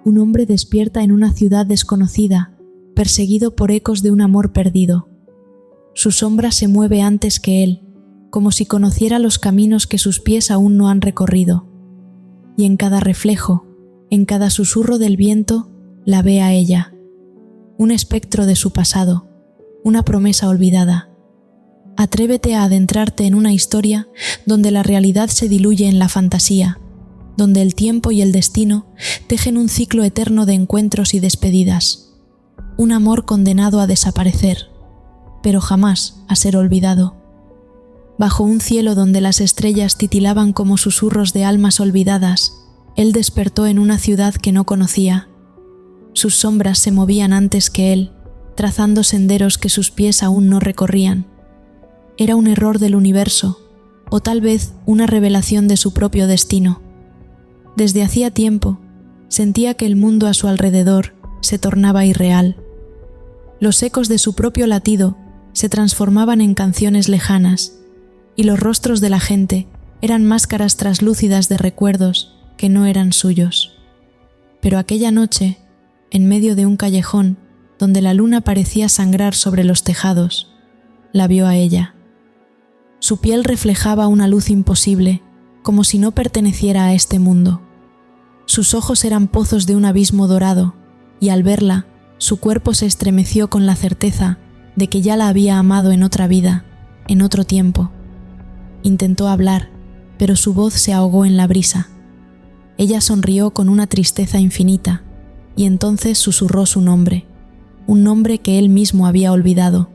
un hombre despierta en una ciudad desconocida, perseguido por ecos de un amor perdido. Su sombra se mueve antes que él, como si conociera los caminos que sus pies aún no han recorrido. Y en cada reflejo, en cada susurro del viento, la ve a ella. Un espectro de su pasado, una promesa olvidada. Atrévete a adentrarte en una historia donde la realidad se diluye en la fantasía, donde el tiempo y el destino tejen un ciclo eterno de encuentros y despedidas. Un amor condenado a desaparecer, pero jamás a ser olvidado. Bajo un cielo donde las estrellas titilaban como susurros de almas olvidadas, él despertó en una ciudad que no conocía. Sus sombras se movían antes que él, trazando senderos que sus pies aún no recorrían. Era un error del universo, o tal vez una revelación de su propio destino. Desde hacía tiempo, sentía que el mundo a su alrededor se tornaba irreal. Los ecos de su propio latido se transformaban en canciones lejanas, y los rostros de la gente eran máscaras traslúcidas de recuerdos que no eran suyos. Pero aquella noche, en medio de un callejón donde la luna parecía sangrar sobre los tejados, la vio a ella. Su piel reflejaba una luz imposible, como si no perteneciera a este mundo. Sus ojos eran pozos de un abismo dorado, y al verla, su cuerpo se estremeció con la certeza de que ya la había amado en otra vida, en otro tiempo. Intentó hablar, pero su voz se ahogó en la brisa. Ella sonrió con una tristeza infinita, y entonces susurró su nombre, un nombre que él mismo había olvidado.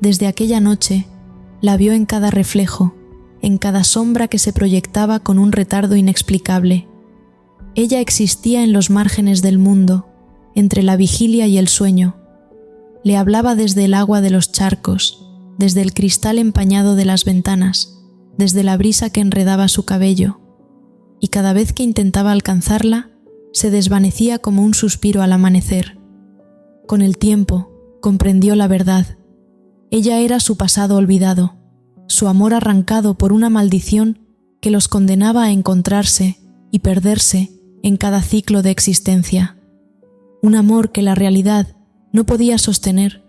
Desde aquella noche, la vio en cada reflejo, en cada sombra que se proyectaba con un retardo inexplicable. Ella existía en los márgenes del mundo, entre la vigilia y el sueño. Le hablaba desde el agua de los charcos, desde el cristal empañado de las ventanas, desde la brisa que enredaba su cabello, y cada vez que intentaba alcanzarla, se desvanecía como un suspiro al amanecer. Con el tiempo, comprendió la verdad. Ella era su pasado olvidado, su amor arrancado por una maldición que los condenaba a encontrarse y perderse en cada ciclo de existencia. Un amor que la realidad no podía sostener,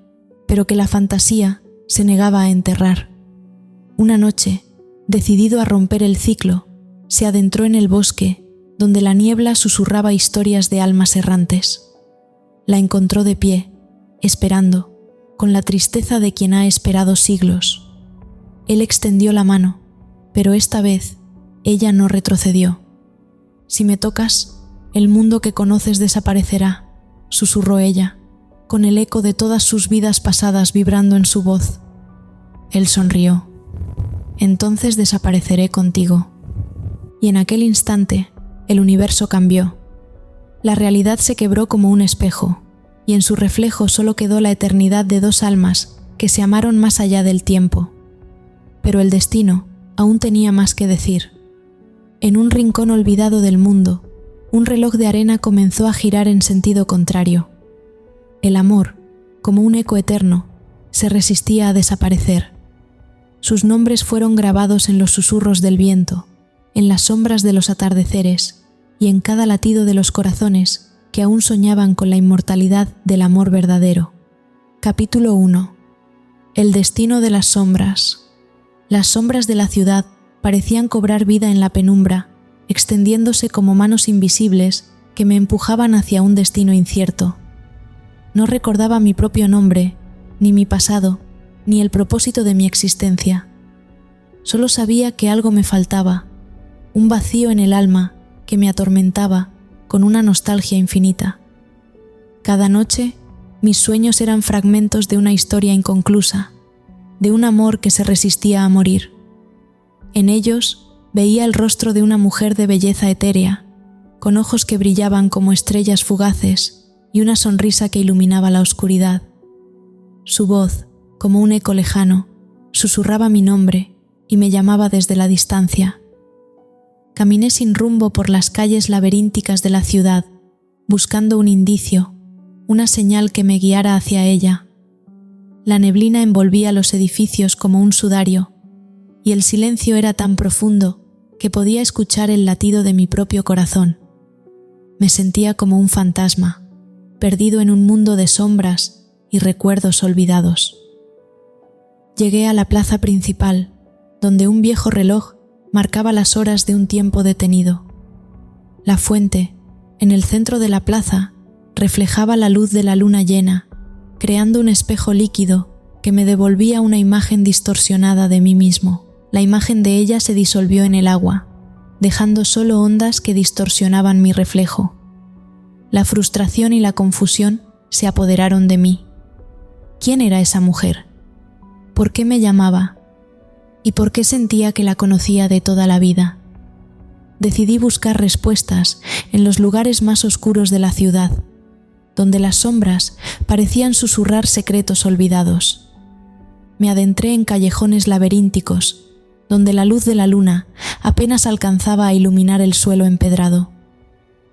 pero que la fantasía se negaba a enterrar. Una noche, decidido a romper el ciclo, se adentró en el bosque, donde la niebla susurraba historias de almas errantes. La encontró de pie, esperando, con la tristeza de quien ha esperado siglos. Él extendió la mano, pero esta vez ella no retrocedió. «Si me tocas, el mundo que conoces desaparecerá», susurró ella, con el eco de todas sus vidas pasadas vibrando en su voz. Él sonrió. «Entonces desapareceré contigo». Y en aquel instante, el universo cambió. La realidad se quebró como un espejo, y en su reflejo solo quedó la eternidad de dos almas que se amaron más allá del tiempo. Pero el destino aún tenía más que decir. En un rincón olvidado del mundo, un reloj de arena comenzó a girar en sentido contrario. El amor, como un eco eterno, se resistía a desaparecer. Sus nombres fueron grabados en los susurros del viento, en las sombras de los atardeceres y en cada latido de los corazones que aún soñaban con la inmortalidad del amor verdadero. Capítulo 1. El destino de las sombras. Las sombras de la ciudad parecían cobrar vida en la penumbra, extendiéndose como manos invisibles que me empujaban hacia un destino incierto. No recordaba mi propio nombre, ni mi pasado, ni el propósito de mi existencia. Solo sabía que algo me faltaba, un vacío en el alma que me atormentaba con una nostalgia infinita. Cada noche, mis sueños eran fragmentos de una historia inconclusa, de un amor que se resistía a morir. En ellos veía el rostro de una mujer de belleza etérea, con ojos que brillaban como estrellas fugaces y una sonrisa que iluminaba la oscuridad. Su voz, como un eco lejano, susurraba mi nombre y me llamaba desde la distancia. Caminé sin rumbo por las calles laberínticas de la ciudad, buscando un indicio, una señal que me guiara hacia ella. La neblina envolvía los edificios como un sudario, y el silencio era tan profundo que podía escuchar el latido de mi propio corazón. Me sentía como un fantasma, perdido en un mundo de sombras y recuerdos olvidados. Llegué a la plaza principal, donde un viejo reloj marcaba las horas de un tiempo detenido. La fuente, en el centro de la plaza, reflejaba la luz de la luna llena, creando un espejo líquido que me devolvía una imagen distorsionada de mí mismo. La imagen de ella se disolvió en el agua, dejando solo ondas que distorsionaban mi reflejo. La frustración y la confusión se apoderaron de mí. ¿Quién era esa mujer? ¿Por qué me llamaba? ¿Y por qué sentía que la conocía de toda la vida? Decidí buscar respuestas en los lugares más oscuros de la ciudad, donde las sombras parecían susurrar secretos olvidados. Me adentré en callejones laberínticos, donde la luz de la luna apenas alcanzaba a iluminar el suelo empedrado.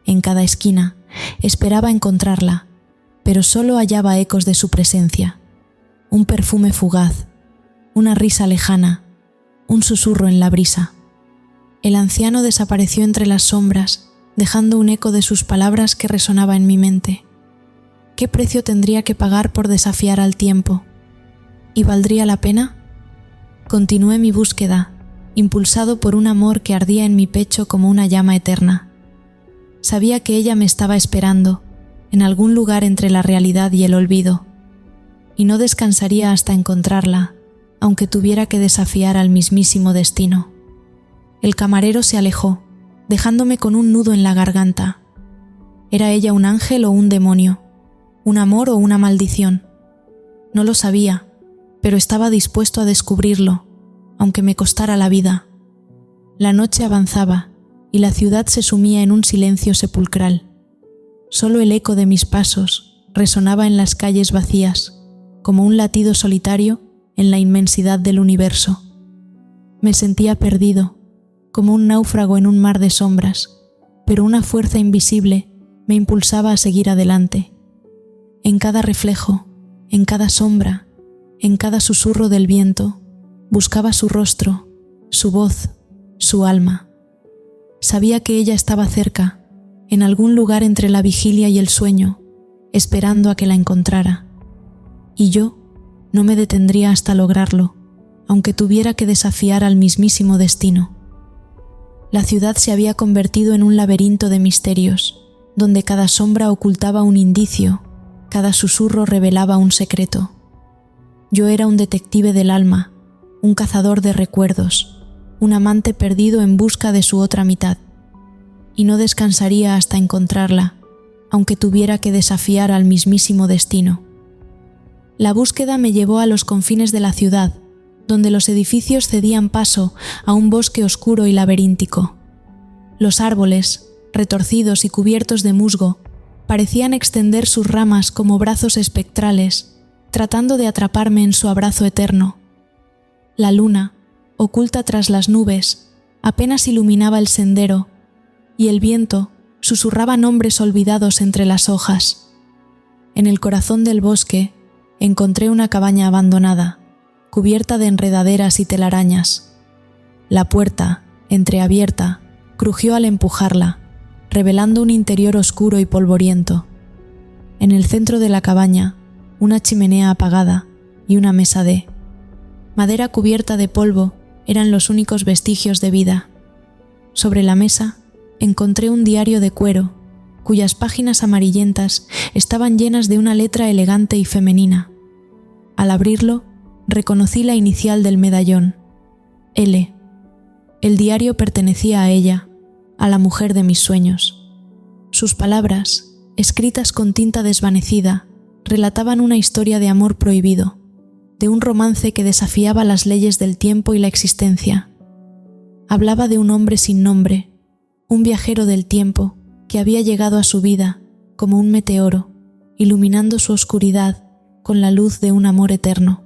En cada esquina esperaba encontrarla, pero solo hallaba ecos de su presencia, un perfume fugaz, una risa lejana, un susurro en la brisa. El anciano desapareció entre las sombras, dejando un eco de sus palabras que resonaba en mi mente. ¿Qué precio tendría que pagar por desafiar al tiempo? ¿Y valdría la pena? Continué mi búsqueda, impulsado por un amor que ardía en mi pecho como una llama eterna. Sabía que ella me estaba esperando, en algún lugar entre la realidad y el olvido, y no descansaría hasta encontrarla, aunque tuviera que desafiar al mismísimo destino. El camarero se alejó, dejándome con un nudo en la garganta. ¿Era ella un ángel o un demonio? ¿Un amor o una maldición? No lo sabía, pero estaba dispuesto a descubrirlo, aunque me costara la vida. La noche avanzaba y la ciudad se sumía en un silencio sepulcral. Solo el eco de mis pasos resonaba en las calles vacías, como un latido solitario en la inmensidad del universo. Me sentía perdido, como un náufrago en un mar de sombras, pero una fuerza invisible me impulsaba a seguir adelante. En cada reflejo, en cada sombra, en cada susurro del viento, buscaba su rostro, su voz, su alma. Sabía que ella estaba cerca, en algún lugar entre la vigilia y el sueño, esperando a que la encontrara. Y yo no me detendría hasta lograrlo, aunque tuviera que desafiar al mismísimo destino. La ciudad se había convertido en un laberinto de misterios, donde cada sombra ocultaba un indicio, cada susurro revelaba un secreto. Yo era un detective del alma, un cazador de recuerdos, un amante perdido en busca de su otra mitad, y no descansaría hasta encontrarla, aunque tuviera que desafiar al mismísimo destino. La búsqueda me llevó a los confines de la ciudad, donde los edificios cedían paso a un bosque oscuro y laberíntico. Los árboles, retorcidos y cubiertos de musgo, parecían extender sus ramas como brazos espectrales, tratando de atraparme en su abrazo eterno. La luna, oculta tras las nubes, apenas iluminaba el sendero, y el viento susurraba nombres olvidados entre las hojas. En el corazón del bosque encontré una cabaña abandonada, cubierta de enredaderas y telarañas. La puerta, entreabierta, crujió al empujarla, revelando un interior oscuro y polvoriento. En el centro de la cabaña, una chimenea apagada y una mesa de madera cubierta de polvo eran los únicos vestigios de vida. Sobre la mesa encontré un diario de cuero, cuyas páginas amarillentas estaban llenas de una letra elegante y femenina. Al abrirlo, reconocí la inicial del medallón, L. El diario pertenecía a ella, a la mujer de mis sueños. Sus palabras, escritas con tinta desvanecida, relataban una historia de amor prohibido, de un romance que desafiaba las leyes del tiempo y la existencia. Hablaba de un hombre sin nombre, un viajero del tiempo que había llegado a su vida como un meteoro, iluminando su oscuridad con la luz de un amor eterno.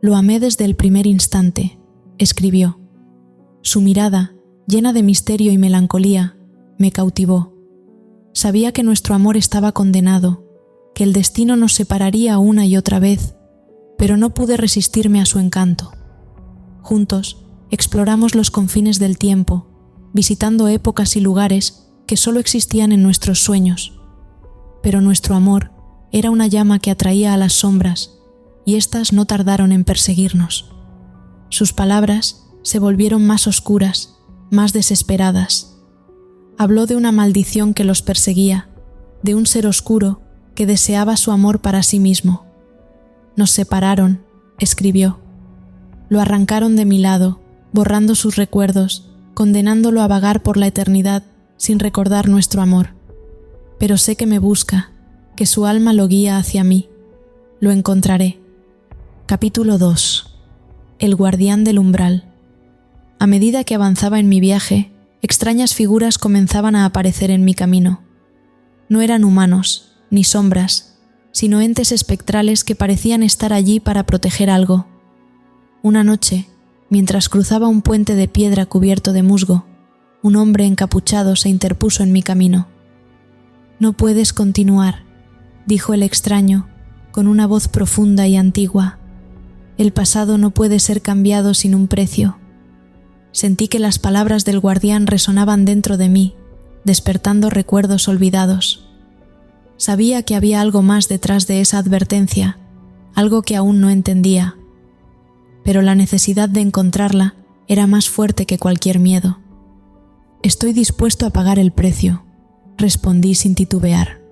Lo amé desde el primer instante, escribió. Su mirada, llena de misterio y melancolía, me cautivó. Sabía que nuestro amor estaba condenado, que el destino nos separaría una y otra vez, pero no pude resistirme a su encanto. Juntos exploramos los confines del tiempo, visitando épocas y lugares que solo existían en nuestros sueños. Pero nuestro amor era una llama que atraía a las sombras, y éstas no tardaron en perseguirnos. Sus palabras se volvieron más oscuras, más desesperadas. Habló de una maldición que los perseguía, de un ser oscuro que deseaba su amor para sí mismo. Nos separaron, escribió. Lo arrancaron de mi lado, borrando sus recuerdos, condenándolo a vagar por la eternidad sin recordar nuestro amor. Pero sé que me busca, que su alma lo guía hacia mí. Lo encontraré. Capítulo 2. El guardián del umbral. A medida que avanzaba en mi viaje, extrañas figuras comenzaban a aparecer en mi camino. No eran humanos, ni sombras, sino entes espectrales que parecían estar allí para proteger algo. Una noche, mientras cruzaba un puente de piedra cubierto de musgo, un hombre encapuchado se interpuso en mi camino. «No puedes continuar», dijo el extraño, con una voz profunda y antigua. «El pasado no puede ser cambiado sin un precio». Sentí que las palabras del guardián resonaban dentro de mí, despertando recuerdos olvidados. Sabía que había algo más detrás de esa advertencia, algo que aún no entendía. Pero la necesidad de encontrarla era más fuerte que cualquier miedo. «Estoy dispuesto a pagar el precio», respondí sin titubear.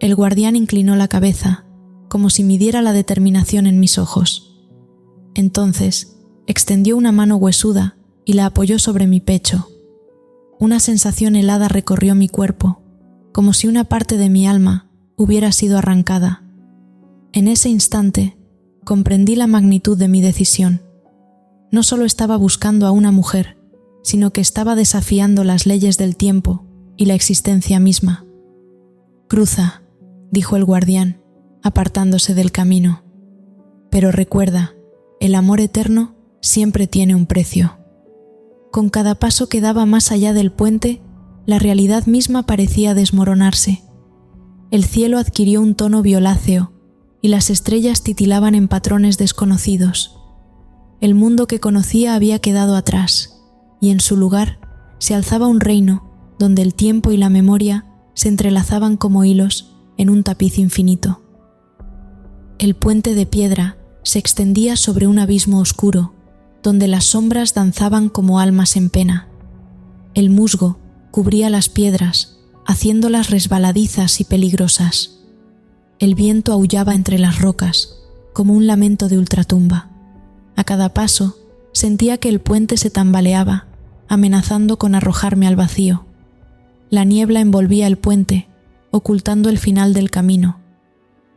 El guardián inclinó la cabeza, como si midiera la determinación en mis ojos. Entonces, extendió una mano huesuda y la apoyó sobre mi pecho. Una sensación helada recorrió mi cuerpo, como si una parte de mi alma hubiera sido arrancada. En ese instante, comprendí la magnitud de mi decisión. No solo estaba buscando a una mujer, sino que estaba desafiando las leyes del tiempo y la existencia misma. «Cruza», dijo el guardián, apartándose del camino. «Pero recuerda, el amor eterno siempre tiene un precio». Con cada paso que daba más allá del puente, la realidad misma parecía desmoronarse. El cielo adquirió un tono violáceo y las estrellas titilaban en patrones desconocidos. El mundo que conocía había quedado atrás, y en su lugar se alzaba un reino donde el tiempo y la memoria se entrelazaban como hilos en un tapiz infinito. El puente de piedra se extendía sobre un abismo oscuro, donde las sombras danzaban como almas en pena. El musgo cubría las piedras, haciéndolas resbaladizas y peligrosas. El viento aullaba entre las rocas, como un lamento de ultratumba. A cada paso, sentía que el puente se tambaleaba, amenazando con arrojarme al vacío. La niebla envolvía el puente, ocultando el final del camino.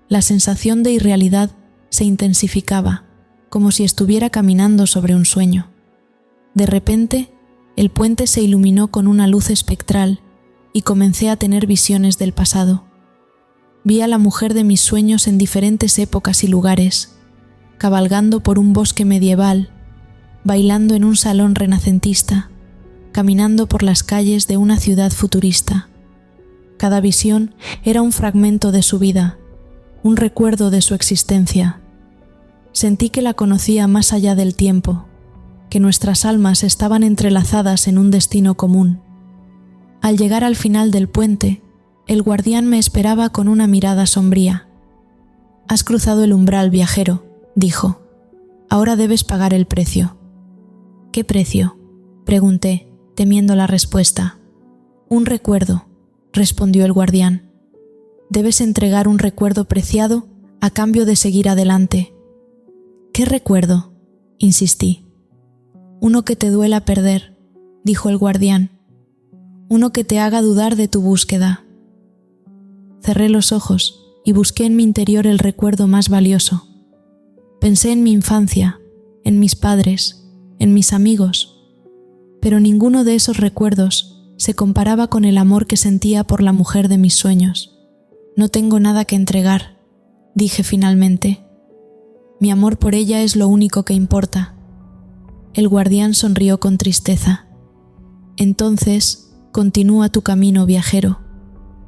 La sensación de irrealidad se intensificaba, como si estuviera caminando sobre un sueño. De repente, el puente se iluminó con una luz espectral y comencé a tener visiones del pasado. Vi a la mujer de mis sueños en diferentes épocas y lugares, cabalgando por un bosque medieval, bailando en un salón renacentista, caminando por las calles de una ciudad futurista. Cada visión era un fragmento de su vida, un recuerdo de su existencia. Sentí que la conocía más allá del tiempo, que nuestras almas estaban entrelazadas en un destino común. Al llegar al final del puente, el guardián me esperaba con una mirada sombría. «Has cruzado el umbral, viajero», dijo. «Ahora debes pagar el precio». «¿Qué precio?», pregunté, temiendo la respuesta. «Un recuerdo», respondió el guardián. «Debes entregar un recuerdo preciado a cambio de seguir adelante». «¿Qué recuerdo?», insistí. «Uno que te duela perder», dijo el guardián. «Uno que te haga dudar de tu búsqueda». Cerré los ojos y busqué en mi interior el recuerdo más valioso. Pensé en mi infancia, en mis padres, en mis amigos, pero ninguno de esos recuerdos se comparaba con el amor que sentía por la mujer de mis sueños. «No tengo nada que entregar», dije finalmente. «Mi amor por ella es lo único que importa». El guardián sonrió con tristeza. «Entonces, continúa tu camino, viajero.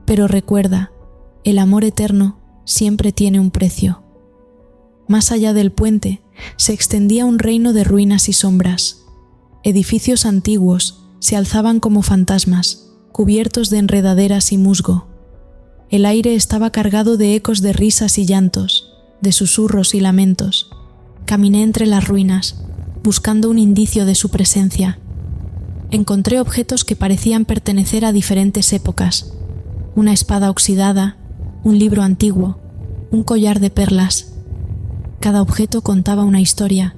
Pero recuerda, el amor eterno siempre tiene un precio». Más allá del puente se extendía un reino de ruinas y sombras. Edificios antiguos se alzaban como fantasmas, cubiertos de enredaderas y musgo. El aire estaba cargado de ecos de risas y llantos, de susurros y lamentos. Caminé entre las ruinas, buscando un indicio de su presencia. Encontré objetos que parecían pertenecer a diferentes épocas: una espada oxidada, un libro antiguo, un collar de perlas. Cada objeto contaba una historia,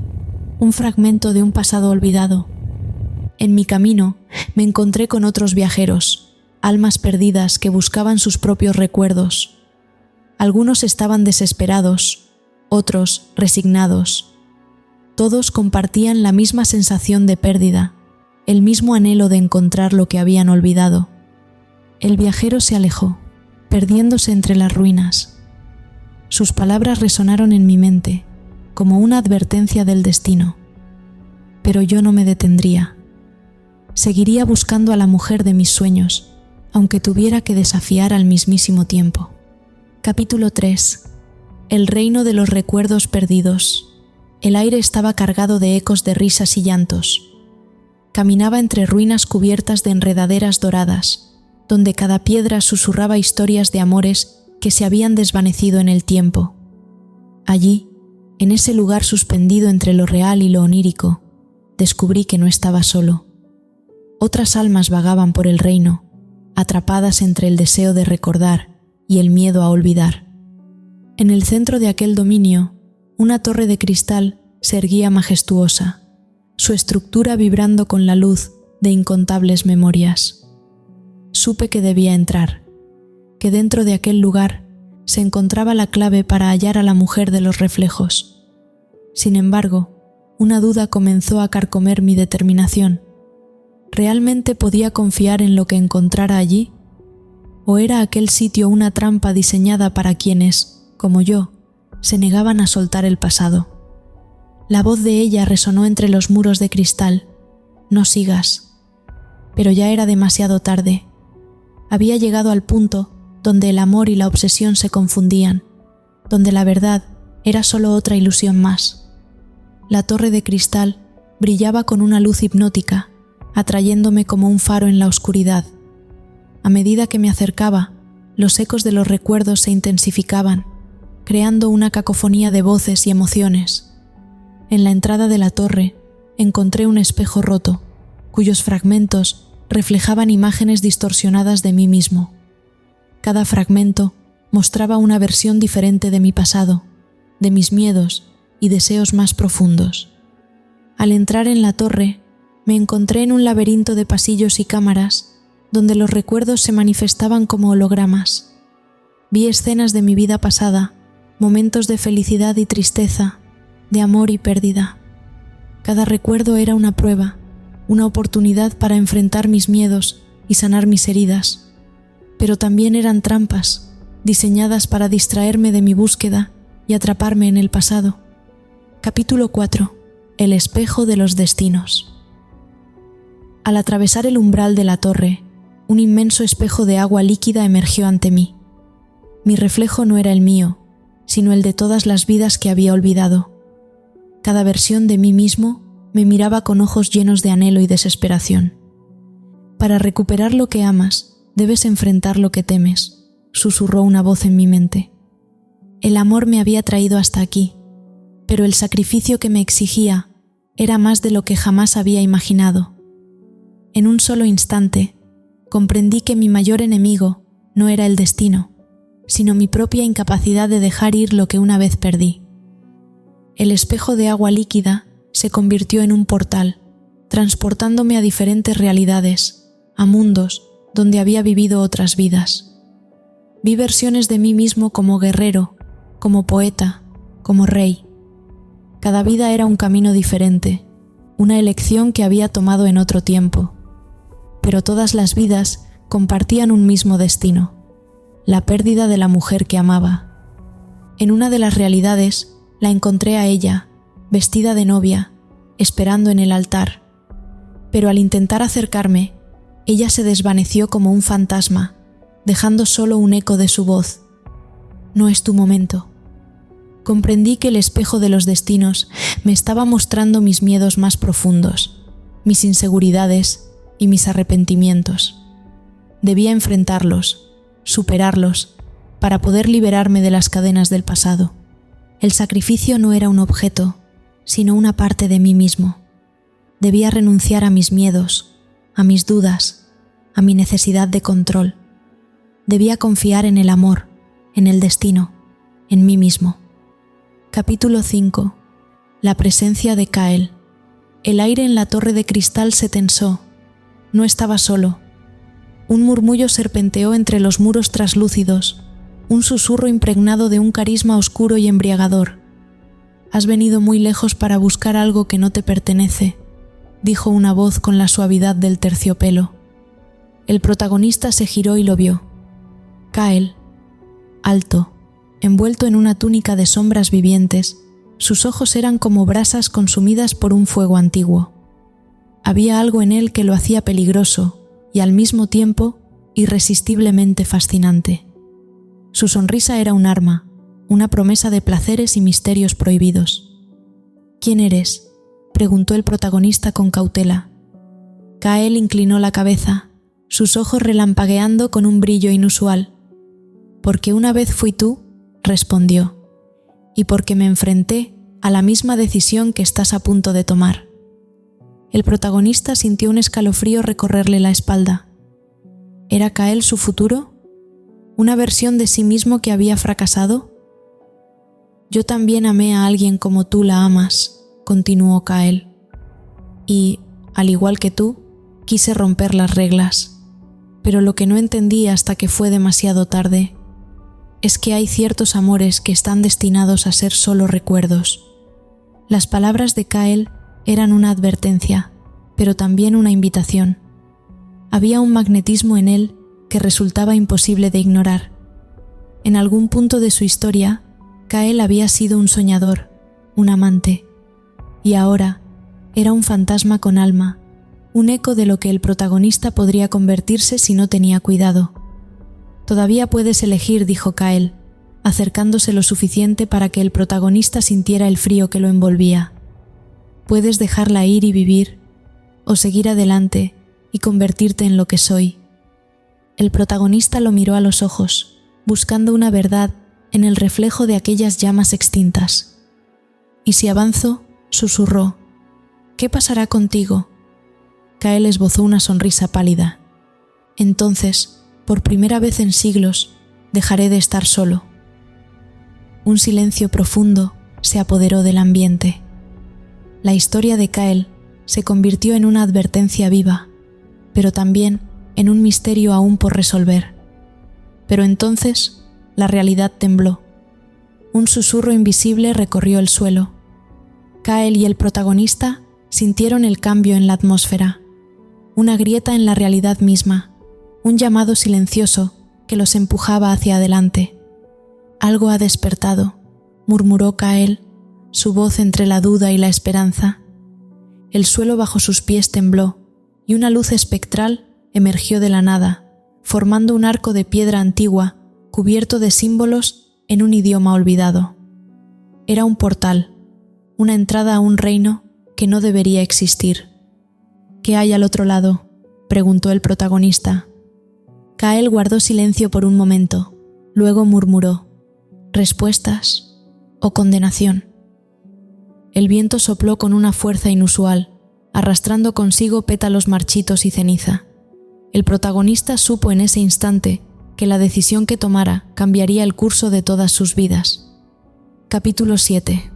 un fragmento de un pasado olvidado. En mi camino me encontré con otros viajeros, almas perdidas que buscaban sus propios recuerdos. Algunos estaban desesperados, otros resignados. Todos compartían la misma sensación de pérdida, el mismo anhelo de encontrar lo que habían olvidado. El viajero se alejó, perdiéndose entre las ruinas. Sus palabras resonaron en mi mente, como una advertencia del destino. Pero yo no me detendría. Seguiría buscando a la mujer de mis sueños, aunque tuviera que desafiar al mismísimo tiempo. Capítulo 3. El reino de los recuerdos perdidos. El aire estaba cargado de ecos de risas y llantos. Caminaba entre ruinas cubiertas de enredaderas doradas, donde cada piedra susurraba historias de amores que se habían desvanecido en el tiempo. Allí, en ese lugar suspendido entre lo real y lo onírico, descubrí que no estaba solo. Otras almas vagaban por el reino, atrapadas entre el deseo de recordar y el miedo a olvidar. En el centro de aquel dominio, una torre de cristal se erguía majestuosa, su estructura vibrando con la luz de incontables memorias. Supe que debía entrar, que dentro de aquel lugar se encontraba la clave para hallar a la mujer de los reflejos. Sin embargo, una duda comenzó a carcomer mi determinación. ¿Realmente podía confiar en lo que encontrara allí? ¿O era aquel sitio una trampa diseñada para quienes, como yo, se negaban a soltar el pasado? La voz de ella resonó entre los muros de cristal: «No sigas». Pero ya era demasiado tarde. Había llegado al punto donde el amor y la obsesión se confundían, donde la verdad era solo otra ilusión más. La torre de cristal brillaba con una luz hipnótica, atrayéndome como un faro en la oscuridad. A medida que me acercaba, los ecos de los recuerdos se intensificaban, creando una cacofonía de voces y emociones. En la entrada de la torre encontré un espejo roto, cuyos fragmentos reflejaban imágenes distorsionadas de mí mismo. Cada fragmento mostraba una versión diferente de mi pasado, de mis miedos y deseos más profundos. Al entrar en la torre, me encontré en un laberinto de pasillos y cámaras, donde los recuerdos se manifestaban como hologramas. Vi escenas de mi vida pasada, momentos de felicidad y tristeza, de amor y pérdida. Cada recuerdo era una prueba, una oportunidad para enfrentar mis miedos y sanar mis heridas. Pero también eran trampas, diseñadas para distraerme de mi búsqueda y atraparme en el pasado. Capítulo 4. El espejo de los destinos. Al atravesar el umbral de la torre, un inmenso espejo de agua líquida emergió ante mí. Mi reflejo no era el mío, sino el de todas las vidas que había olvidado. Cada versión de mí mismo me miraba con ojos llenos de anhelo y desesperación. Para recuperar lo que amas, debes enfrentar lo que temes, susurró una voz en mi mente. El amor me había traído hasta aquí, pero el sacrificio que me exigía era más de lo que jamás había imaginado. En un solo instante, comprendí que mi mayor enemigo no era el destino, sino mi propia incapacidad de dejar ir lo que una vez perdí. El espejo de agua líquida se convirtió en un portal, transportándome a diferentes realidades, a mundos donde había vivido otras vidas. Vi versiones de mí mismo como guerrero, como poeta, como rey. Cada vida era un camino diferente, una elección que había tomado en otro tiempo. Pero todas las vidas compartían un mismo destino: la pérdida de la mujer que amaba. En una de las realidades la encontré a ella, vestida de novia, esperando en el altar. Pero al intentar acercarme, ella se desvaneció como un fantasma, dejando solo un eco de su voz. No es tu momento. Comprendí que el espejo de los destinos me estaba mostrando mis miedos más profundos, mis inseguridades y mis arrepentimientos. Debía enfrentarlos, superarlos, para poder liberarme de las cadenas del pasado. El sacrificio no era un objeto, sino una parte de mí mismo. Debía renunciar a mis miedos, a mis dudas, a mi necesidad de control. Debía confiar en el amor, en el destino, en mí mismo. Capítulo 5. La presencia de Kael. El aire en la torre de cristal se tensó. No estaba solo. Un murmullo serpenteó entre los muros traslúcidos, un susurro impregnado de un carisma oscuro y embriagador. «Has venido muy lejos para buscar algo que no te pertenece», dijo una voz con la suavidad del terciopelo. El protagonista se giró y lo vio. Kael, alto, envuelto en una túnica de sombras vivientes, sus ojos eran como brasas consumidas por un fuego antiguo. Había algo en él que lo hacía peligroso y al mismo tiempo irresistiblemente fascinante. Su sonrisa era un arma, una promesa de placeres y misterios prohibidos. «¿Quién eres?», preguntó el protagonista con cautela. Kael inclinó la cabeza, sus ojos relampagueando con un brillo inusual. «Porque una vez fui tú», respondió, «y porque me enfrenté a la misma decisión que estás a punto de tomar». El protagonista sintió un escalofrío recorrerle la espalda. ¿Era Kael su futuro? ¿Una versión de sí mismo que había fracasado? «Yo también amé a alguien como tú la amas», continuó Kael. «Y, al igual que tú, quise romper las reglas. Pero lo que no entendí hasta que fue demasiado tarde es que hay ciertos amores que están destinados a ser solo recuerdos». Las palabras de Kael eran una advertencia, pero también una invitación. Había un magnetismo en él que resultaba imposible de ignorar. En algún punto de su historia, Kael había sido un soñador, un amante, y ahora era un fantasma con alma, un eco de lo que el protagonista podría convertirse si no tenía cuidado. «Todavía puedes elegir», dijo Kael, acercándose lo suficiente para que el protagonista sintiera el frío que lo envolvía. «Puedes dejarla ir y vivir, o seguir adelante y convertirte en lo que soy». El protagonista lo miró a los ojos, buscando una verdad en el reflejo de aquellas llamas extintas. «¿Y si avanzo?», susurró. «¿Qué pasará contigo?». Kael esbozó una sonrisa pálida. «Entonces, por primera vez en siglos, dejaré de estar solo». Un silencio profundo se apoderó del ambiente. La historia de Kael se convirtió en una advertencia viva, pero también en un misterio aún por resolver. Pero entonces la realidad tembló. Un susurro invisible recorrió el suelo. Kael y el protagonista sintieron el cambio en la atmósfera, una grieta en la realidad misma, un llamado silencioso que los empujaba hacia adelante. «Algo ha despertado», murmuró Kael, su voz entre la duda y la esperanza. El suelo bajo sus pies tembló y una luz espectral emergió de la nada, formando un arco de piedra antigua cubierto de símbolos en un idioma olvidado. Era un portal, una entrada a un reino que no debería existir. «¿Qué hay al otro lado?», preguntó el protagonista. Kael guardó silencio por un momento, luego murmuró: «¿Respuestas o condenación?». El viento sopló con una fuerza inusual, arrastrando consigo pétalos marchitos y ceniza. El protagonista supo en ese instante que la decisión que tomara cambiaría el curso de todas sus vidas. Capítulo 7.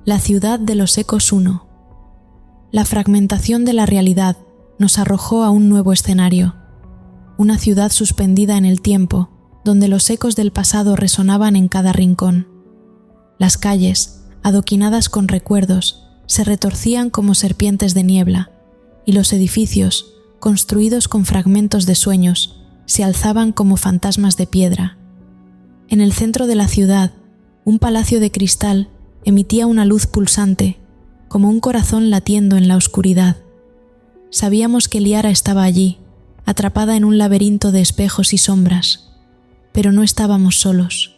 La ciudad de los ecos 1. La fragmentación de la realidad nos arrojó a un nuevo escenario. Una ciudad suspendida en el tiempo, donde los ecos del pasado resonaban en cada rincón. Las calles, adoquinadas con recuerdos, se retorcían como serpientes de niebla, y los edificios, construidos con fragmentos de sueños, se alzaban como fantasmas de piedra. En el centro de la ciudad, un palacio de cristal emitía una luz pulsante, como un corazón latiendo en la oscuridad. Sabíamos que Liara estaba allí, atrapada en un laberinto de espejos y sombras, pero no estábamos solos.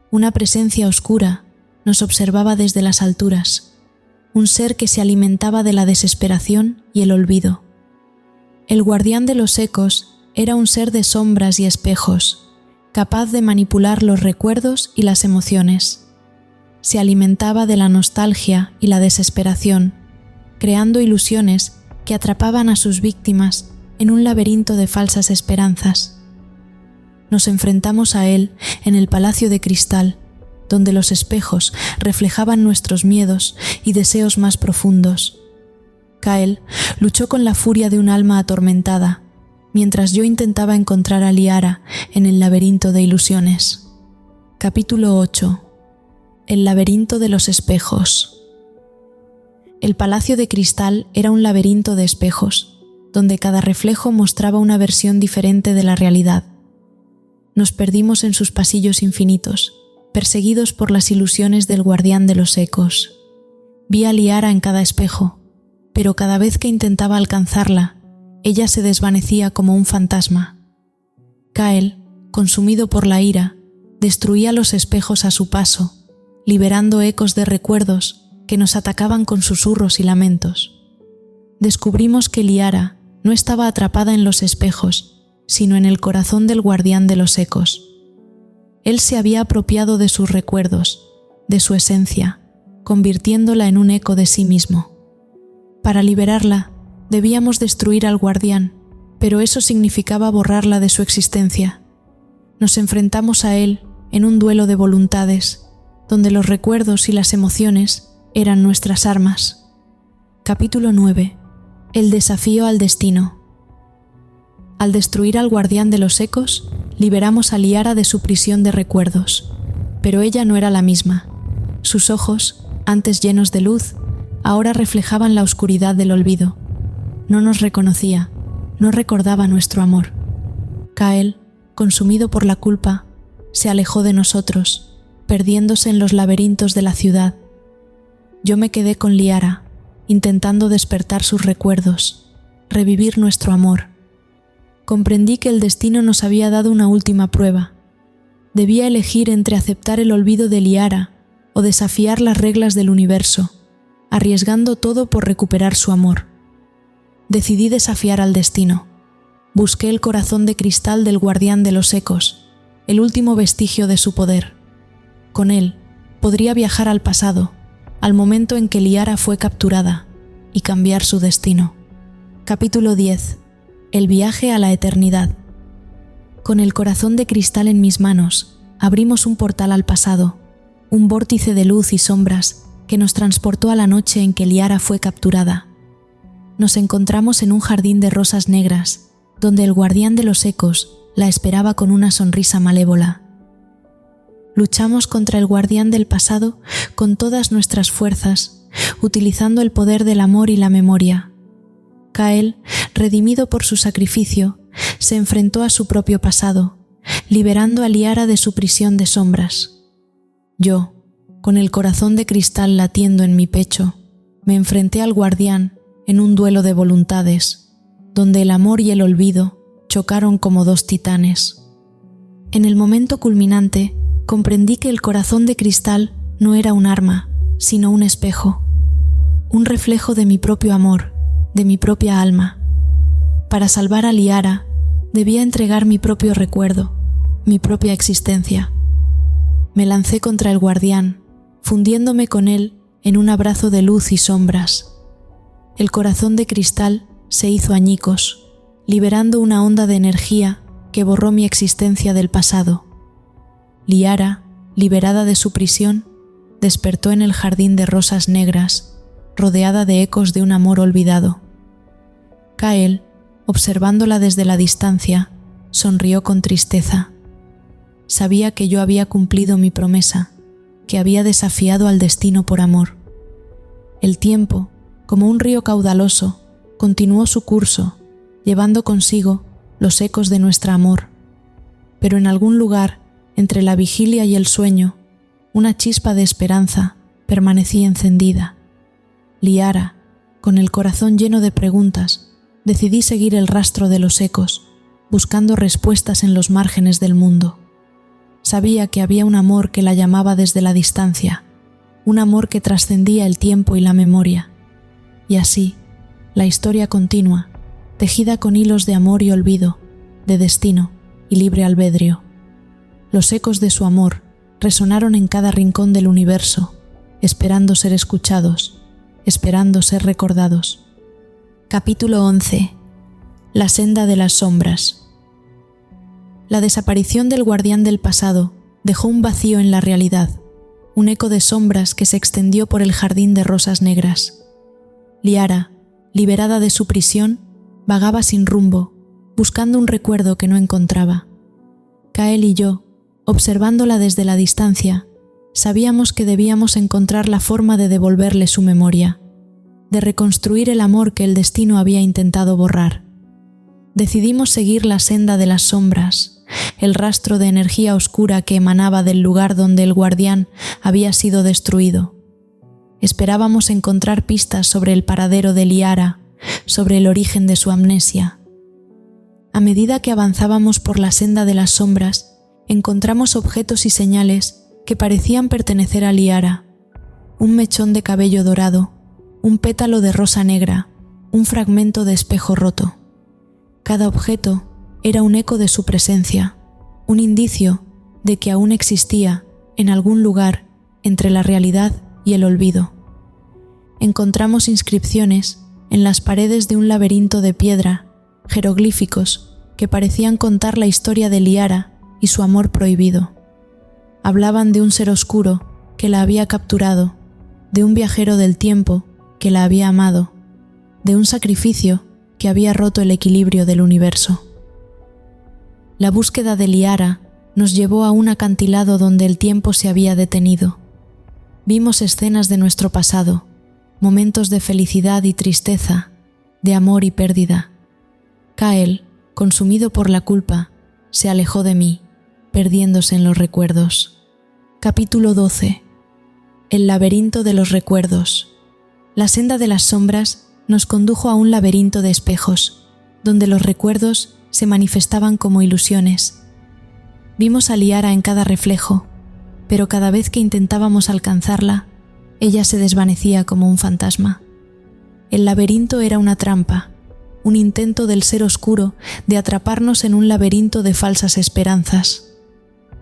Una presencia oscura nos observaba desde las alturas, un ser que se alimentaba de la desesperación y el olvido. El guardián de los ecos era un ser de sombras y espejos, capaz de manipular los recuerdos y las emociones. Se alimentaba de la nostalgia y la desesperación, creando ilusiones que atrapaban a sus víctimas en un laberinto de falsas esperanzas. Nos enfrentamos a él en el Palacio de Cristal, donde los espejos reflejaban nuestros miedos y deseos más profundos. Kael luchó con la furia de un alma atormentada, mientras yo intentaba encontrar a Liara en el laberinto de ilusiones. Capítulo 8. El laberinto de los espejos. El Palacio de Cristal era un laberinto de espejos, donde cada reflejo mostraba una versión diferente de la realidad. Nos perdimos en sus pasillos infinitos, perseguidos por las ilusiones del guardián de los ecos. Vi a Liara en cada espejo, pero cada vez que intentaba alcanzarla, ella se desvanecía como un fantasma. Kael, consumido por la ira, destruía los espejos a su paso, liberando ecos de recuerdos que nos atacaban con susurros y lamentos. Descubrimos que Liara no estaba atrapada en los espejos, sino en el corazón del guardián de los ecos. Él se había apropiado de sus recuerdos, de su esencia, convirtiéndola en un eco de sí mismo. Para liberarla, debíamos destruir al guardián, pero eso significaba borrarla de su existencia. Nos enfrentamos a él en un duelo de voluntades, donde los recuerdos y las emociones eran nuestras armas. Capítulo 9. El desafío al destino. Al destruir al guardián de los ecos, liberamos a Liara de su prisión de recuerdos, pero ella no era la misma. Sus ojos, antes llenos de luz, ahora reflejaban la oscuridad del olvido. No nos reconocía, no recordaba nuestro amor. Kael, consumido por la culpa, se alejó de nosotros, perdiéndose en los laberintos de la ciudad. Yo me quedé con Liara, intentando despertar sus recuerdos, revivir nuestro amor. Comprendí que el destino nos había dado una última prueba. Debía elegir entre aceptar el olvido de Liara o desafiar las reglas del universo, arriesgando todo por recuperar su amor. Decidí desafiar al destino. Busqué el corazón de cristal del guardián de los ecos, el último vestigio de su poder. Con él, podría viajar al pasado, al momento en que Liara fue capturada, y cambiar su destino. Capítulo 10. El viaje a la eternidad. Con el corazón de cristal en mis manos, abrimos un portal al pasado, un vórtice de luz y sombras que nos transportó a la noche en que Liara fue capturada. Nos encontramos en un jardín de rosas negras, donde el guardián de los ecos la esperaba con una sonrisa malévola. Luchamos contra el guardián del pasado con todas nuestras fuerzas, utilizando el poder del amor y la memoria. Kael, redimido por su sacrificio, se enfrentó a su propio pasado, liberando a Liara de su prisión de sombras. Yo, con el corazón de cristal latiendo en mi pecho, me enfrenté al guardián en un duelo de voluntades, donde el amor y el olvido chocaron como dos titanes. En el momento culminante, comprendí que el corazón de cristal no era un arma, sino un espejo, un reflejo de mi propio amor, de mi propia alma. Para salvar a Liara, debía entregar mi propio recuerdo, mi propia existencia. Me lancé contra el guardián, fundiéndome con él en un abrazo de luz y sombras. El corazón de cristal se hizo añicos, liberando una onda de energía que borró mi existencia del pasado. Liara, liberada de su prisión, despertó en el jardín de rosas negras, rodeada de ecos de un amor olvidado. Kael, observándola desde la distancia, sonrió con tristeza. Sabía que yo había cumplido mi promesa, que había desafiado al destino por amor. El tiempo, como un río caudaloso, continuó su curso, llevando consigo los ecos de nuestro amor. Pero en algún lugar, entre la vigilia y el sueño, una chispa de esperanza permanecía encendida. Liara, con el corazón lleno de preguntas, decidí seguir el rastro de los ecos, buscando respuestas en los márgenes del mundo. Sabía que había un amor que la llamaba desde la distancia, un amor que trascendía el tiempo y la memoria. Y así, la historia continua, tejida con hilos de amor y olvido, de destino y libre albedrío. Los ecos de su amor resonaron en cada rincón del universo, esperando ser escuchados, esperando ser recordados. Capítulo 11. La senda de las sombras. La desaparición del guardián del pasado dejó un vacío en la realidad, un eco de sombras que se extendió por el jardín de rosas negras. Liara, liberada de su prisión, vagaba sin rumbo, buscando un recuerdo que no encontraba. Kael y yo, observándola desde la distancia, sabíamos que debíamos encontrar la forma de devolverle su memoria, de reconstruir el amor que el destino había intentado borrar. Decidimos seguir la senda de las sombras, el rastro de energía oscura que emanaba del lugar donde el guardián había sido destruido. Esperábamos encontrar pistas sobre el paradero de Liara, sobre el origen de su amnesia. A medida que avanzábamos por la senda de las sombras, encontramos objetos y señales que parecían pertenecer a Liara: un mechón de cabello dorado, un pétalo de rosa negra, un fragmento de espejo roto. Cada objeto era un eco de su presencia, un indicio de que aún existía en algún lugar entre la realidad y el olvido. Encontramos inscripciones en las paredes de un laberinto de piedra, jeroglíficos que parecían contar la historia de Liara y su amor prohibido. Hablaban de un ser oscuro que la había capturado, de un viajero del tiempo que la había amado, de un sacrificio que había roto el equilibrio del universo. La búsqueda de Liara nos llevó a un acantilado donde el tiempo se había detenido. Vimos escenas de nuestro pasado, momentos de felicidad y tristeza, de amor y pérdida. Kael, consumido por la culpa, se alejó de mí, perdiéndose en los recuerdos. Capítulo 12. El laberinto de los recuerdos. La senda de las sombras nos condujo a un laberinto de espejos, donde los recuerdos se manifestaban como ilusiones. Vimos a Liara en cada reflejo, pero cada vez que intentábamos alcanzarla, ella se desvanecía como un fantasma. El laberinto era una trampa, un intento del ser oscuro de atraparnos en un laberinto de falsas esperanzas.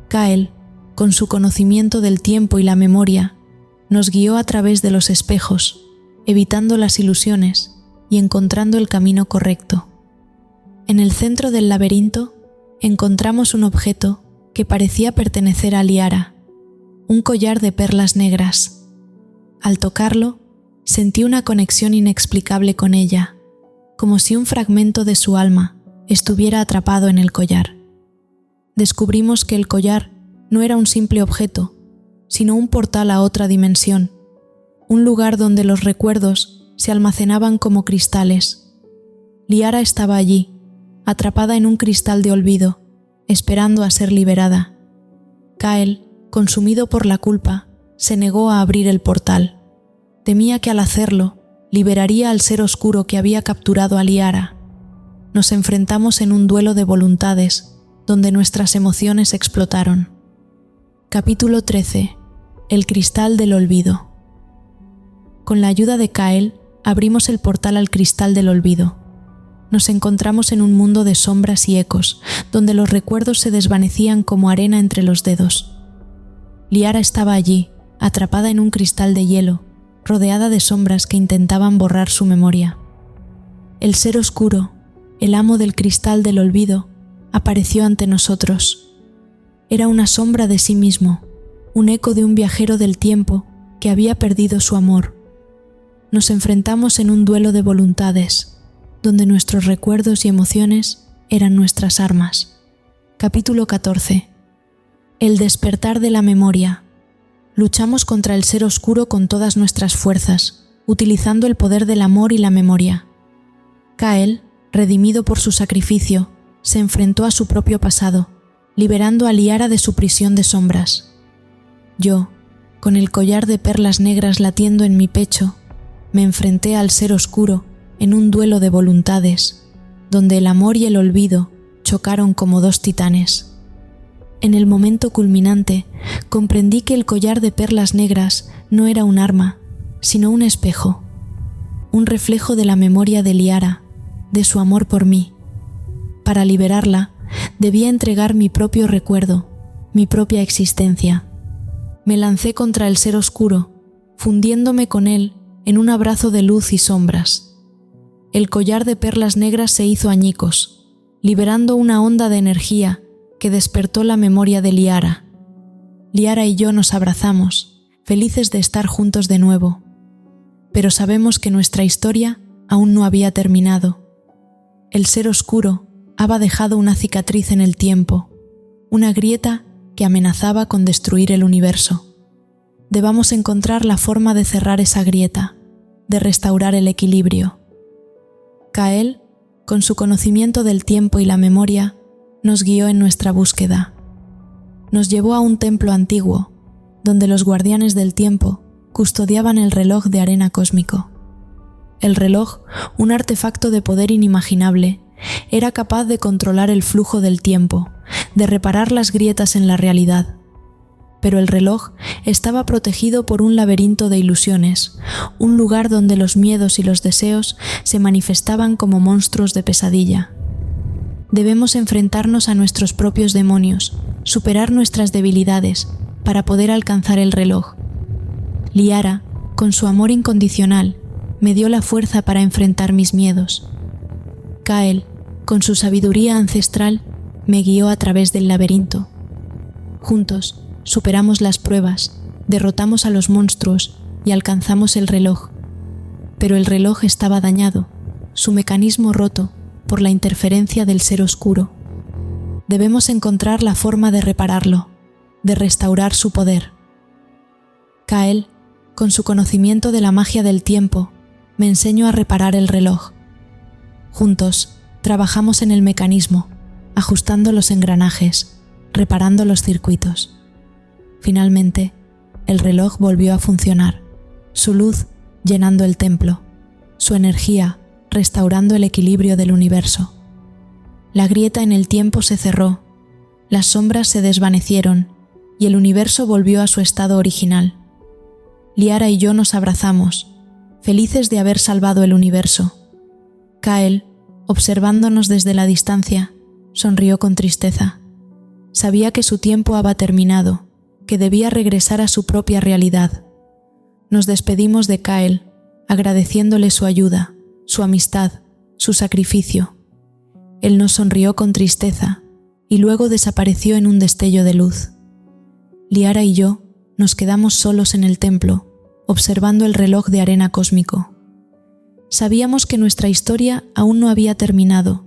Kael, con su conocimiento del tiempo y la memoria, nos guió a través de los espejos, evitando las ilusiones y encontrando el camino correcto. En el centro del laberinto encontramos un objeto que parecía pertenecer a Liara, un collar de perlas negras. Al tocarlo, sentí una conexión inexplicable con ella, como si un fragmento de su alma estuviera atrapado en el collar. Descubrimos que el collar no era un simple objeto, sino un portal a otra dimensión, un lugar donde los recuerdos se almacenaban como cristales. Liara estaba allí, atrapada en un cristal de olvido, esperando a ser liberada. Kael, consumido por la culpa, se negó a abrir el portal. Temía que al hacerlo, liberaría al ser oscuro que había capturado a Liara. Nos enfrentamos en un duelo de voluntades, donde nuestras emociones explotaron. Capítulo 13. El cristal del olvido. Con la ayuda de Kael, abrimos el portal al cristal del olvido. Nos encontramos en un mundo de sombras y ecos, donde los recuerdos se desvanecían como arena entre los dedos. Liara estaba allí, atrapada en un cristal de hielo, rodeada de sombras que intentaban borrar su memoria. El ser oscuro, el amo del cristal del olvido, apareció ante nosotros. Era una sombra de sí mismo, un eco de un viajero del tiempo que había perdido su amor. Nos enfrentamos en un duelo de voluntades, donde nuestros recuerdos y emociones eran nuestras armas. Capítulo 14. El despertar de la memoria. Luchamos contra el ser oscuro con todas nuestras fuerzas, utilizando el poder del amor y la memoria. Kael, redimido por su sacrificio, se enfrentó a su propio pasado, liberando a Liara de su prisión de sombras. Yo, con el collar de perlas negras latiendo en mi pecho, me enfrenté al ser oscuro en un duelo de voluntades, donde el amor y el olvido chocaron como dos titanes. En el momento culminante, comprendí que el collar de perlas negras no era un arma, sino un espejo, un reflejo de la memoria de Liara, de su amor por mí. Para liberarla, debía entregar mi propio recuerdo, mi propia existencia. Me lancé contra el ser oscuro, fundiéndome con él en un abrazo de luz y sombras. El collar de perlas negras se hizo añicos, liberando una onda de energía que despertó la memoria de Liara. Liara y yo nos abrazamos, felices de estar juntos de nuevo. Pero sabemos que nuestra historia aún no había terminado. El ser oscuro había dejado una cicatriz en el tiempo, una grieta que amenazaba con destruir el universo. Debamos encontrar la forma de cerrar esa grieta, de restaurar el equilibrio. Kael, con su conocimiento del tiempo y la memoria, nos guió en nuestra búsqueda. Nos llevó a un templo antiguo, donde los guardianes del tiempo custodiaban el reloj de arena cósmico. El reloj, un artefacto de poder inimaginable, era capaz de controlar el flujo del tiempo, de reparar las grietas en la realidad. Pero el reloj estaba protegido por un laberinto de ilusiones, un lugar donde los miedos y los deseos se manifestaban como monstruos de pesadilla. Debemos enfrentarnos a nuestros propios demonios, superar nuestras debilidades, para poder alcanzar el reloj. Liara, con su amor incondicional, me dio la fuerza para enfrentar mis miedos. Kael, con su sabiduría ancestral, me guió a través del laberinto. Juntos, superamos las pruebas, derrotamos a los monstruos y alcanzamos el reloj. Pero el reloj estaba dañado, su mecanismo roto por la interferencia del ser oscuro. Debemos encontrar la forma de repararlo, de restaurar su poder. Kael, con su conocimiento de la magia del tiempo, me enseñó a reparar el reloj. Juntos, trabajamos en el mecanismo, ajustando los engranajes, reparando los circuitos. Finalmente, el reloj volvió a funcionar, su luz llenando el templo, su energía restaurando el equilibrio del universo. La grieta en el tiempo se cerró, las sombras se desvanecieron y el universo volvió a su estado original. Liara y yo nos abrazamos, felices de haber salvado el universo. Kael, observándonos desde la distancia, sonrió con tristeza. Sabía que su tiempo había terminado, que debía regresar a su propia realidad. Nos despedimos de Kael, agradeciéndole su ayuda, su amistad, su sacrificio. Él nos sonrió con tristeza y luego desapareció en un destello de luz. Liara y yo nos quedamos solos en el templo, observando el reloj de arena cósmico. Sabíamos que nuestra historia aún no había terminado,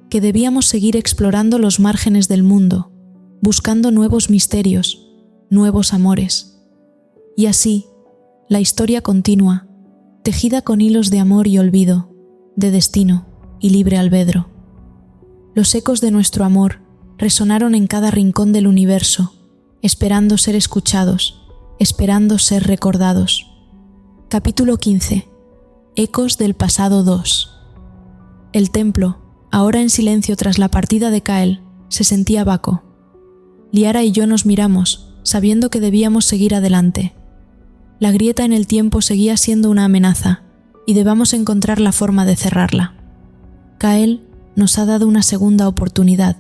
que debíamos seguir explorando los márgenes del mundo, buscando nuevos misterios, nuevos amores. Y así, la historia continúa, tejida con hilos de amor y olvido, de destino y libre albedro. Los ecos de nuestro amor resonaron en cada rincón del universo, esperando ser escuchados, esperando ser recordados. Capítulo 15. Ecos del pasado 2. El templo, ahora en silencio tras la partida de Kael, se sentía vaco. Liara y yo nos miramos, sabiendo que debíamos seguir adelante. La grieta en el tiempo seguía siendo una amenaza, y debamos encontrar la forma de cerrarla. Kael nos ha dado una segunda oportunidad,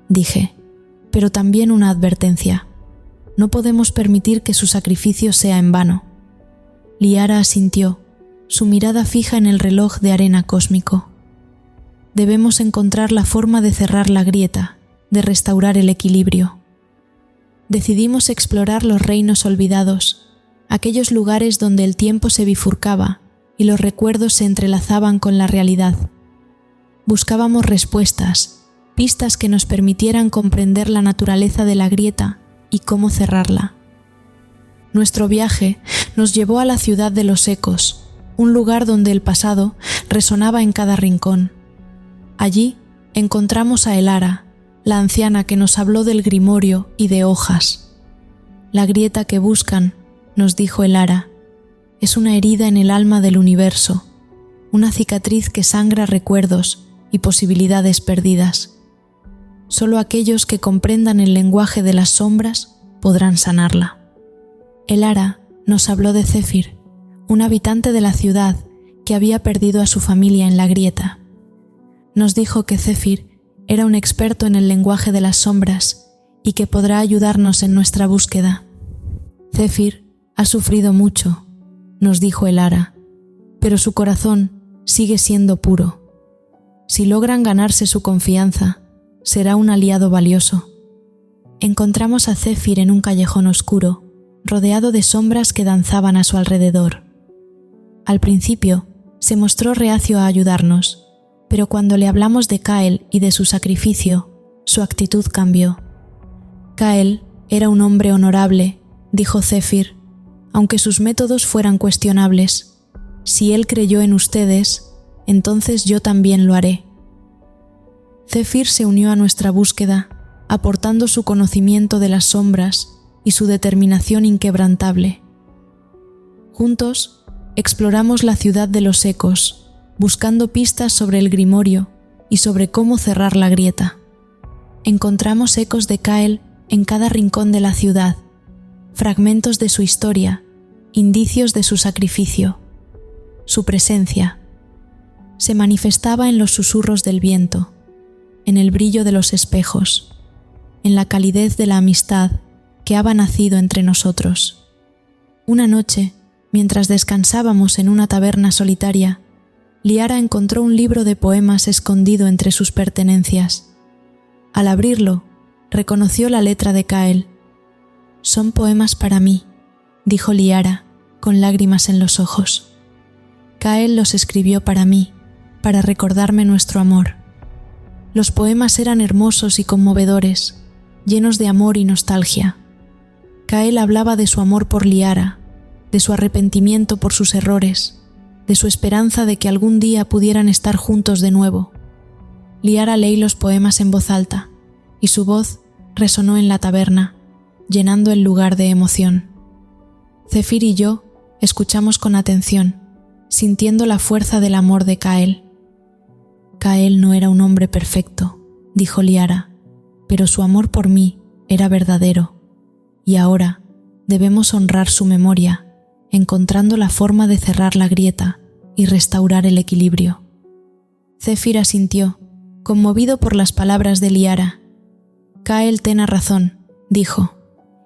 dije, pero también una advertencia. No podemos permitir que su sacrificio sea en vano. Liara asintió, su mirada fija en el reloj de arena cósmico. Debemos encontrar la forma de cerrar la grieta, de restaurar el equilibrio. Decidimos explorar los reinos olvidados, aquellos lugares donde el tiempo se bifurcaba y los recuerdos se entrelazaban con la realidad. Buscábamos respuestas, pistas que nos permitieran comprender la naturaleza de la grieta y cómo cerrarla. Nuestro viaje nos llevó a la ciudad de los ecos, un lugar donde el pasado resonaba en cada rincón. Allí encontramos a Elara, la anciana que nos habló del grimorio y de hojas. La grieta que buscan, nos dijo Elara, es una herida en el alma del universo, una cicatriz que sangra recuerdos y posibilidades perdidas. Solo aquellos que comprendan el lenguaje de las sombras podrán sanarla. Elara nos habló de Zephyr, un habitante de la ciudad que había perdido a su familia en la grieta. Nos dijo que Zephyr era un experto en el lenguaje de las sombras y que podrá ayudarnos en nuestra búsqueda. Zéfir ha sufrido mucho, nos dijo el Ara, pero su corazón sigue siendo puro. Si logran ganarse su confianza, será un aliado valioso. Encontramos a Zéfir en un callejón oscuro, rodeado de sombras que danzaban a su alrededor. Al principio, se mostró reacio a ayudarnos, pero cuando le hablamos de Kael y de su sacrificio, su actitud cambió. Kael era un hombre honorable, dijo Zéfir, aunque sus métodos fueran cuestionables. Si él creyó en ustedes, entonces yo también lo haré. Zéfir se unió a nuestra búsqueda, aportando su conocimiento de las sombras y su determinación inquebrantable. Juntos, exploramos la ciudad de los ecos, buscando pistas sobre el grimorio y sobre cómo cerrar la grieta. Encontramos ecos de Kael en cada rincón de la ciudad, fragmentos de su historia, indicios de su sacrificio. Su presencia se manifestaba en los susurros del viento, en el brillo de los espejos, en la calidez de la amistad que había nacido entre nosotros. Una noche, mientras descansábamos en una taberna solitaria, Liara encontró un libro de poemas escondido entre sus pertenencias. Al abrirlo, reconoció la letra de Kael. «Son poemas para mí», dijo Liara, con lágrimas en los ojos. «Kael los escribió para mí, para recordarme nuestro amor». Los poemas eran hermosos y conmovedores, llenos de amor y nostalgia. Kael hablaba de su amor por Liara, de su arrepentimiento por sus errores, de su esperanza de que algún día pudieran estar juntos de nuevo. Liara leí los poemas en voz alta, y su voz resonó en la taberna, llenando el lugar de emoción. Zéfir y yo escuchamos con atención, sintiendo la fuerza del amor de Kael. «Kael no era un hombre perfecto», dijo Liara, «pero su amor por mí era verdadero, y ahora debemos honrar su memoria, encontrando la forma de cerrar la grieta y restaurar el equilibrio». Zéfir asintió, conmovido por las palabras de Liara. «Kael tiene razón», dijo.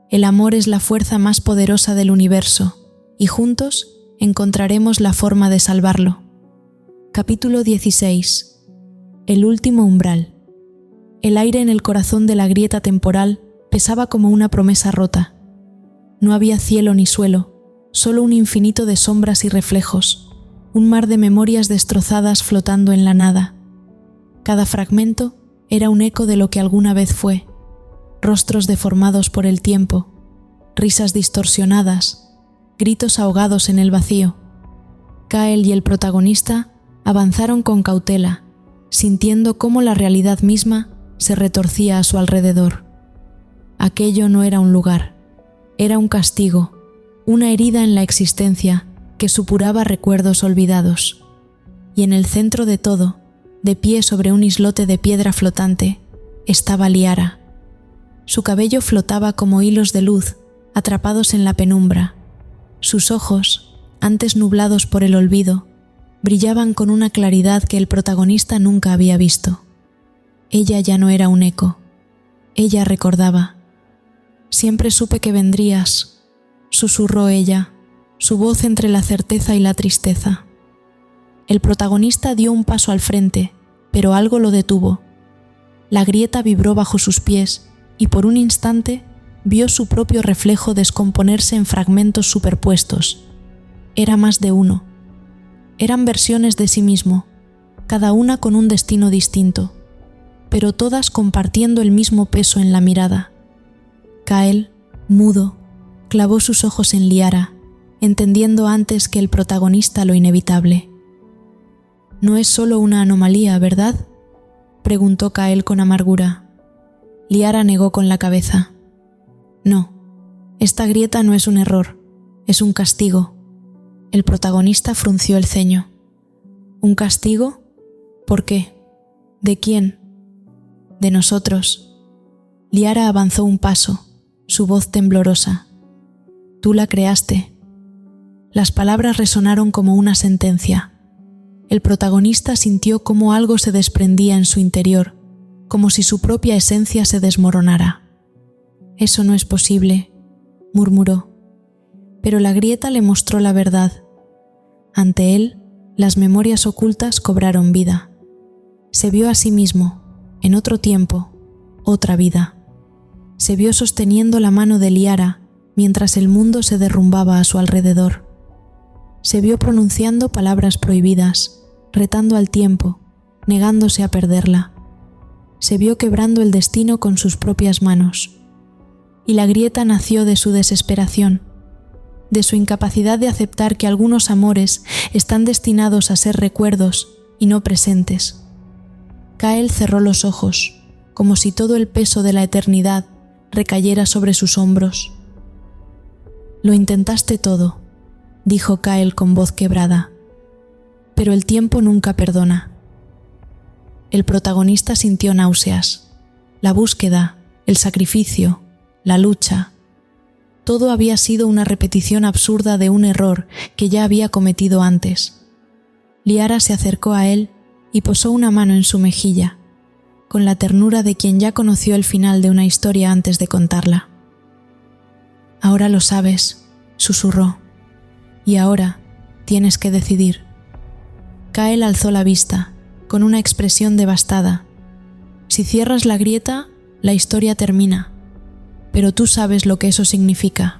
«El amor es la fuerza más poderosa del universo, y juntos encontraremos la forma de salvarlo». Capítulo 16. El último umbral. El aire en el corazón de la grieta temporal pesaba como una promesa rota. No había cielo ni suelo, solo un infinito de sombras y reflejos, un mar de memorias destrozadas flotando en la nada. Cada fragmento era un eco de lo que alguna vez fue, rostros deformados por el tiempo, risas distorsionadas, gritos ahogados en el vacío. Kael y el protagonista avanzaron con cautela, sintiendo cómo la realidad misma se retorcía a su alrededor. Aquello no era un lugar, era un castigo, una herida en la existencia que supuraba recuerdos olvidados. Y en el centro de todo, de pie sobre un islote de piedra flotante, estaba Liara. Su cabello flotaba como hilos de luz atrapados en la penumbra. Sus ojos, antes nublados por el olvido, brillaban con una claridad que el protagonista nunca había visto. Ella ya no era un eco. Ella recordaba. «Siempre supe que vendrías», susurró ella, su voz entre la certeza y la tristeza. El protagonista dio un paso al frente, pero algo lo detuvo. La grieta vibró bajo sus pies y por un instante vio su propio reflejo descomponerse en fragmentos superpuestos. Era más de uno. Eran versiones de sí mismo, cada una con un destino distinto, pero todas compartiendo el mismo peso en la mirada. Kael, mudo, clavó sus ojos en Liara, entendiendo antes que el protagonista lo inevitable. «No es solo una anomalía, ¿verdad?», preguntó Kael con amargura. Liara negó con la cabeza. «No, esta grieta no es un error, es un castigo». El protagonista frunció el ceño. «¿Un castigo? ¿Por qué? ¿De quién?» «De nosotros». Liara avanzó un paso, su voz temblorosa. «Tú la creaste». Las palabras resonaron como una sentencia. El protagonista sintió cómo algo se desprendía en su interior, como si su propia esencia se desmoronara. «Eso no es posible», murmuró. Pero la grieta le mostró la verdad. Ante él, las memorias ocultas cobraron vida. Se vio a sí mismo, en otro tiempo, otra vida. Se vio sosteniendo la mano de Liara mientras el mundo se derrumbaba a su alrededor. Se vio pronunciando palabras prohibidas, retando al tiempo, negándose a perderla. Se vio quebrando el destino con sus propias manos. Y la grieta nació de su desesperación, de su incapacidad de aceptar que algunos amores están destinados a ser recuerdos y no presentes. Kael cerró los ojos, como si todo el peso de la eternidad recayera sobre sus hombros. «Lo intentaste todo», dijo Kael con voz quebrada, «pero el tiempo nunca perdona». El protagonista sintió náuseas. La búsqueda, el sacrificio, la lucha. Todo había sido una repetición absurda de un error que ya había cometido antes. Liara se acercó a él y posó una mano en su mejilla, con la ternura de quien ya conoció el final de una historia antes de contarla. «Ahora lo sabes», susurró, «y ahora tienes que decidir». Kael alzó la vista, con una expresión devastada. «Si cierras la grieta, la historia termina, pero tú sabes lo que eso significa».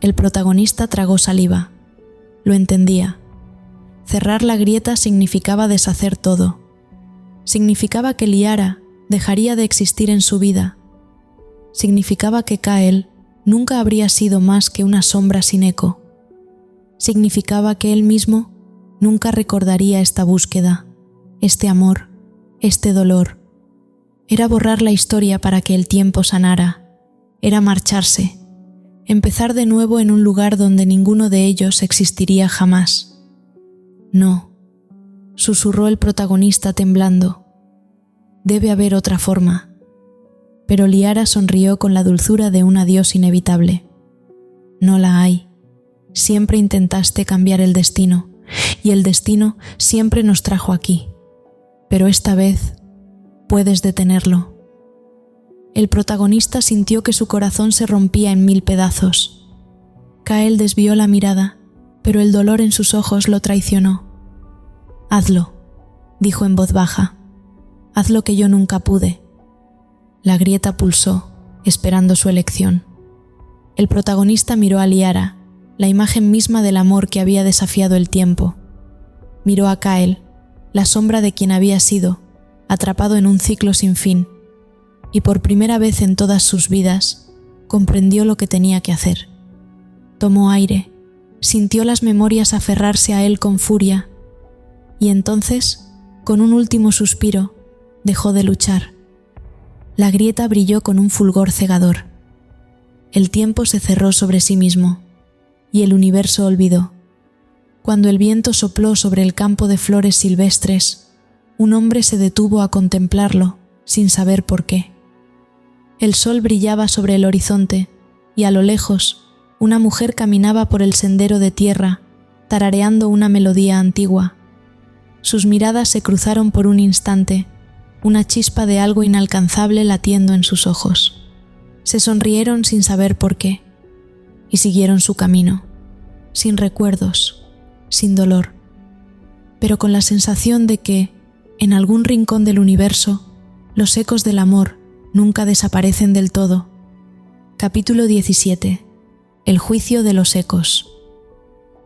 El protagonista tragó saliva. Lo entendía. Cerrar la grieta significaba deshacer todo. Significaba que Liara dejaría de existir en su vida. Significaba que Kael nunca habría sido más que una sombra sin eco. Significaba que él mismo nunca recordaría esta búsqueda, este amor, este dolor. Era borrar la historia para que el tiempo sanara. Era marcharse, empezar de nuevo en un lugar donde ninguno de ellos existiría jamás. «No», susurró el protagonista temblando. «Debe haber otra forma». Pero Liara sonrió con la dulzura de un adiós inevitable. «No la hay. Siempre intentaste cambiar el destino, y el destino siempre nos trajo aquí. Pero esta vez puedes detenerlo». El protagonista sintió que su corazón se rompía en 1000 pedazos. Kael desvió la mirada, pero el dolor en sus ojos lo traicionó. «Hazlo», dijo en voz baja. «Haz lo que yo nunca pude». La grieta pulsó, esperando su elección. El protagonista miró a Liara, la imagen misma del amor que había desafiado el tiempo. Miró a Kael, la sombra de quien había sido, atrapado en un ciclo sin fin, y por primera vez en todas sus vidas, comprendió lo que tenía que hacer. Tomó aire, sintió las memorias aferrarse a él con furia, y entonces, con un último suspiro, dejó de luchar. La grieta brilló con un fulgor cegador. El tiempo se cerró sobre sí mismo, y el universo olvidó. Cuando el viento sopló sobre el campo de flores silvestres, un hombre se detuvo a contemplarlo, sin saber por qué. El sol brillaba sobre el horizonte, y a lo lejos, una mujer caminaba por el sendero de tierra, tarareando una melodía antigua. Sus miradas se cruzaron por un instante, una chispa de algo inalcanzable latiendo en sus ojos. Se sonrieron sin saber por qué, y siguieron su camino, sin recuerdos, sin dolor, pero con la sensación de que, en algún rincón del universo, los ecos del amor nunca desaparecen del todo. Capítulo 17. El juicio de los ecos.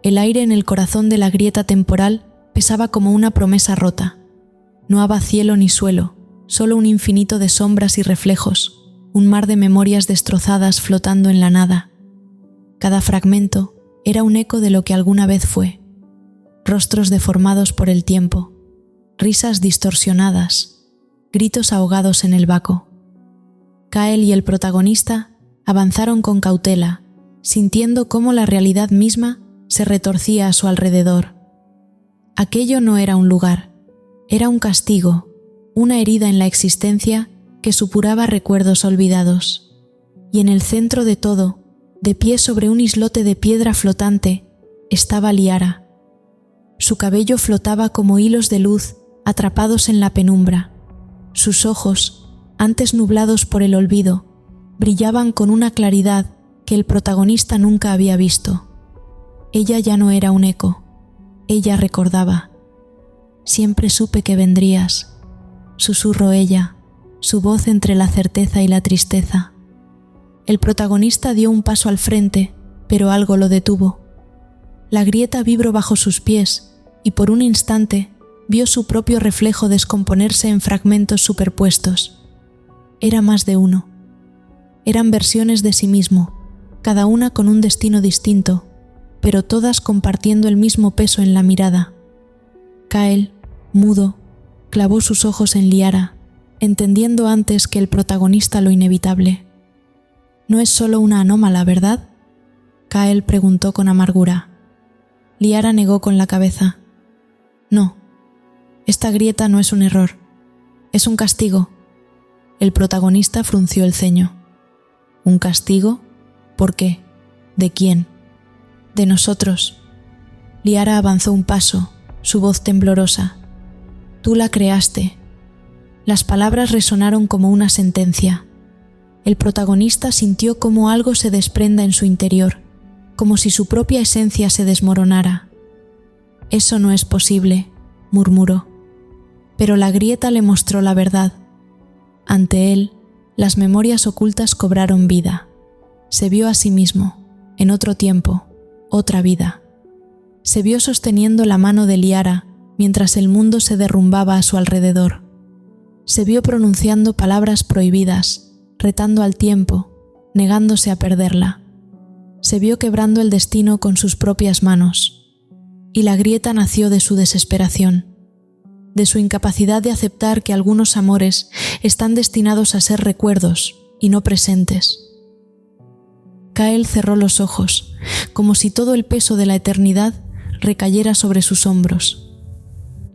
El aire en el corazón de la grieta temporal pesaba como una promesa rota. No había cielo ni suelo, solo un infinito de sombras y reflejos, un mar de memorias destrozadas flotando en la nada. Cada fragmento era un eco de lo que alguna vez fue. Rostros deformados por el tiempo, risas distorsionadas, gritos ahogados en el vaco. Kael y el protagonista avanzaron con cautela, sintiendo cómo la realidad misma se retorcía a su alrededor. Aquello no era un lugar, era un castigo, una herida en la existencia que supuraba recuerdos olvidados. Y en el centro de todo, de pie sobre un islote de piedra flotante, estaba Liara. Su cabello flotaba como hilos de luz atrapados en la penumbra. Sus ojos, antes nublados por el olvido, brillaban con una claridad que el protagonista nunca había visto. Ella ya no era un eco, ella recordaba. «Siempre supe que vendrías», susurró ella, su voz entre la certeza y la tristeza. El protagonista dio un paso al frente, pero algo lo detuvo. La grieta vibró bajo sus pies y por un instante vio su propio reflejo descomponerse en fragmentos superpuestos. Era más de uno. Eran versiones de sí mismo, cada una con un destino distinto, pero todas compartiendo el mismo peso en la mirada. Kyle, mudo, clavó sus ojos en Liara, entendiendo antes que el protagonista lo inevitable. «No es solo una anómala, ¿verdad?», Kyle preguntó con amargura. Liara negó con la cabeza. «No, esta grieta no es un error, es un castigo». El protagonista frunció el ceño. «¿Un castigo? ¿Por qué? ¿De quién?» «De nosotros». Liara avanzó un paso, su voz temblorosa. «Tú la creaste». Las palabras resonaron como una sentencia. El protagonista sintió cómo algo se desprenda en su interior, como si su propia esencia se desmoronara. «Eso no es posible», murmuró. Pero la grieta le mostró la verdad. Ante él, las memorias ocultas cobraron vida. Se vio a sí mismo, en otro tiempo, otra vida. Se vio sosteniendo la mano de Liara mientras el mundo se derrumbaba a su alrededor. Se vio pronunciando palabras prohibidas, retando al tiempo, negándose a perderla. Se vio quebrando el destino con sus propias manos. Y la grieta nació de su desesperación, de su incapacidad de aceptar que algunos amores están destinados a ser recuerdos y no presentes. Kyle cerró los ojos, como si todo el peso de la eternidad recayera sobre sus hombros.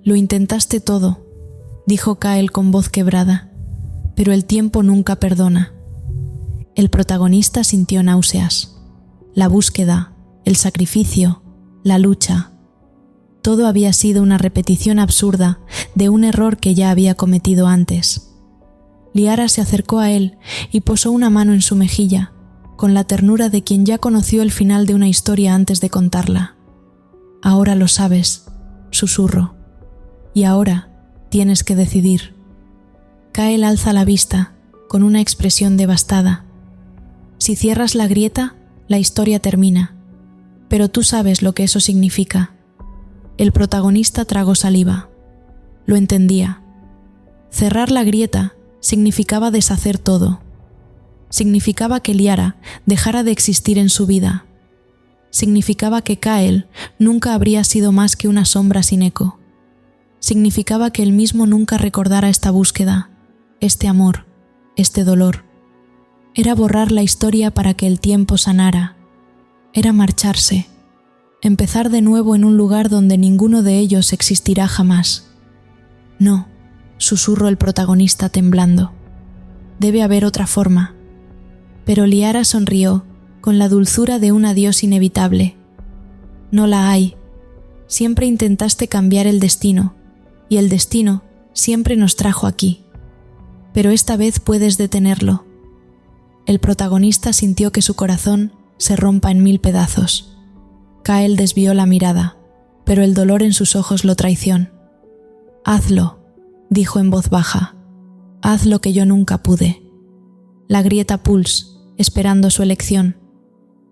«Lo intentaste todo», dijo Kyle con voz quebrada, «pero el tiempo nunca perdona». El protagonista sintió náuseas. La búsqueda, el sacrificio, la lucha. Todo había sido una repetición absurda de un error que ya había cometido antes. Liara se acercó a él y posó una mano en su mejilla, con la ternura de quien ya conoció el final de una historia antes de contarla. «Ahora lo sabes», susurró. «Y ahora tienes que decidir». Kyle alza la vista, con una expresión devastada. «Si cierras la grieta, la historia termina. Pero tú sabes lo que eso significa». El protagonista tragó saliva. Lo entendía. Cerrar la grieta significaba deshacer todo. Significaba que Liara dejara de existir en su vida. Significaba que Kyle nunca habría sido más que una sombra sin eco. Significaba que él mismo nunca recordara esta búsqueda, este amor, este dolor. Era borrar la historia para que el tiempo sanara. Era marcharse, empezar de nuevo en un lugar donde ninguno de ellos existirá jamás. «No», susurró el protagonista temblando. «Debe haber otra forma». Pero Liara sonrió con la dulzura de un adiós inevitable. «No la hay. Siempre intentaste cambiar el destino, y el destino siempre nos trajo aquí. Pero esta vez puedes detenerlo». El protagonista sintió que su corazón se rompa en 1000 pedazos. Kyle desvió la mirada, pero el dolor en sus ojos lo traicionó. «Hazlo», dijo en voz baja. «Haz lo que yo nunca pude». La grieta pulsa, esperando su elección.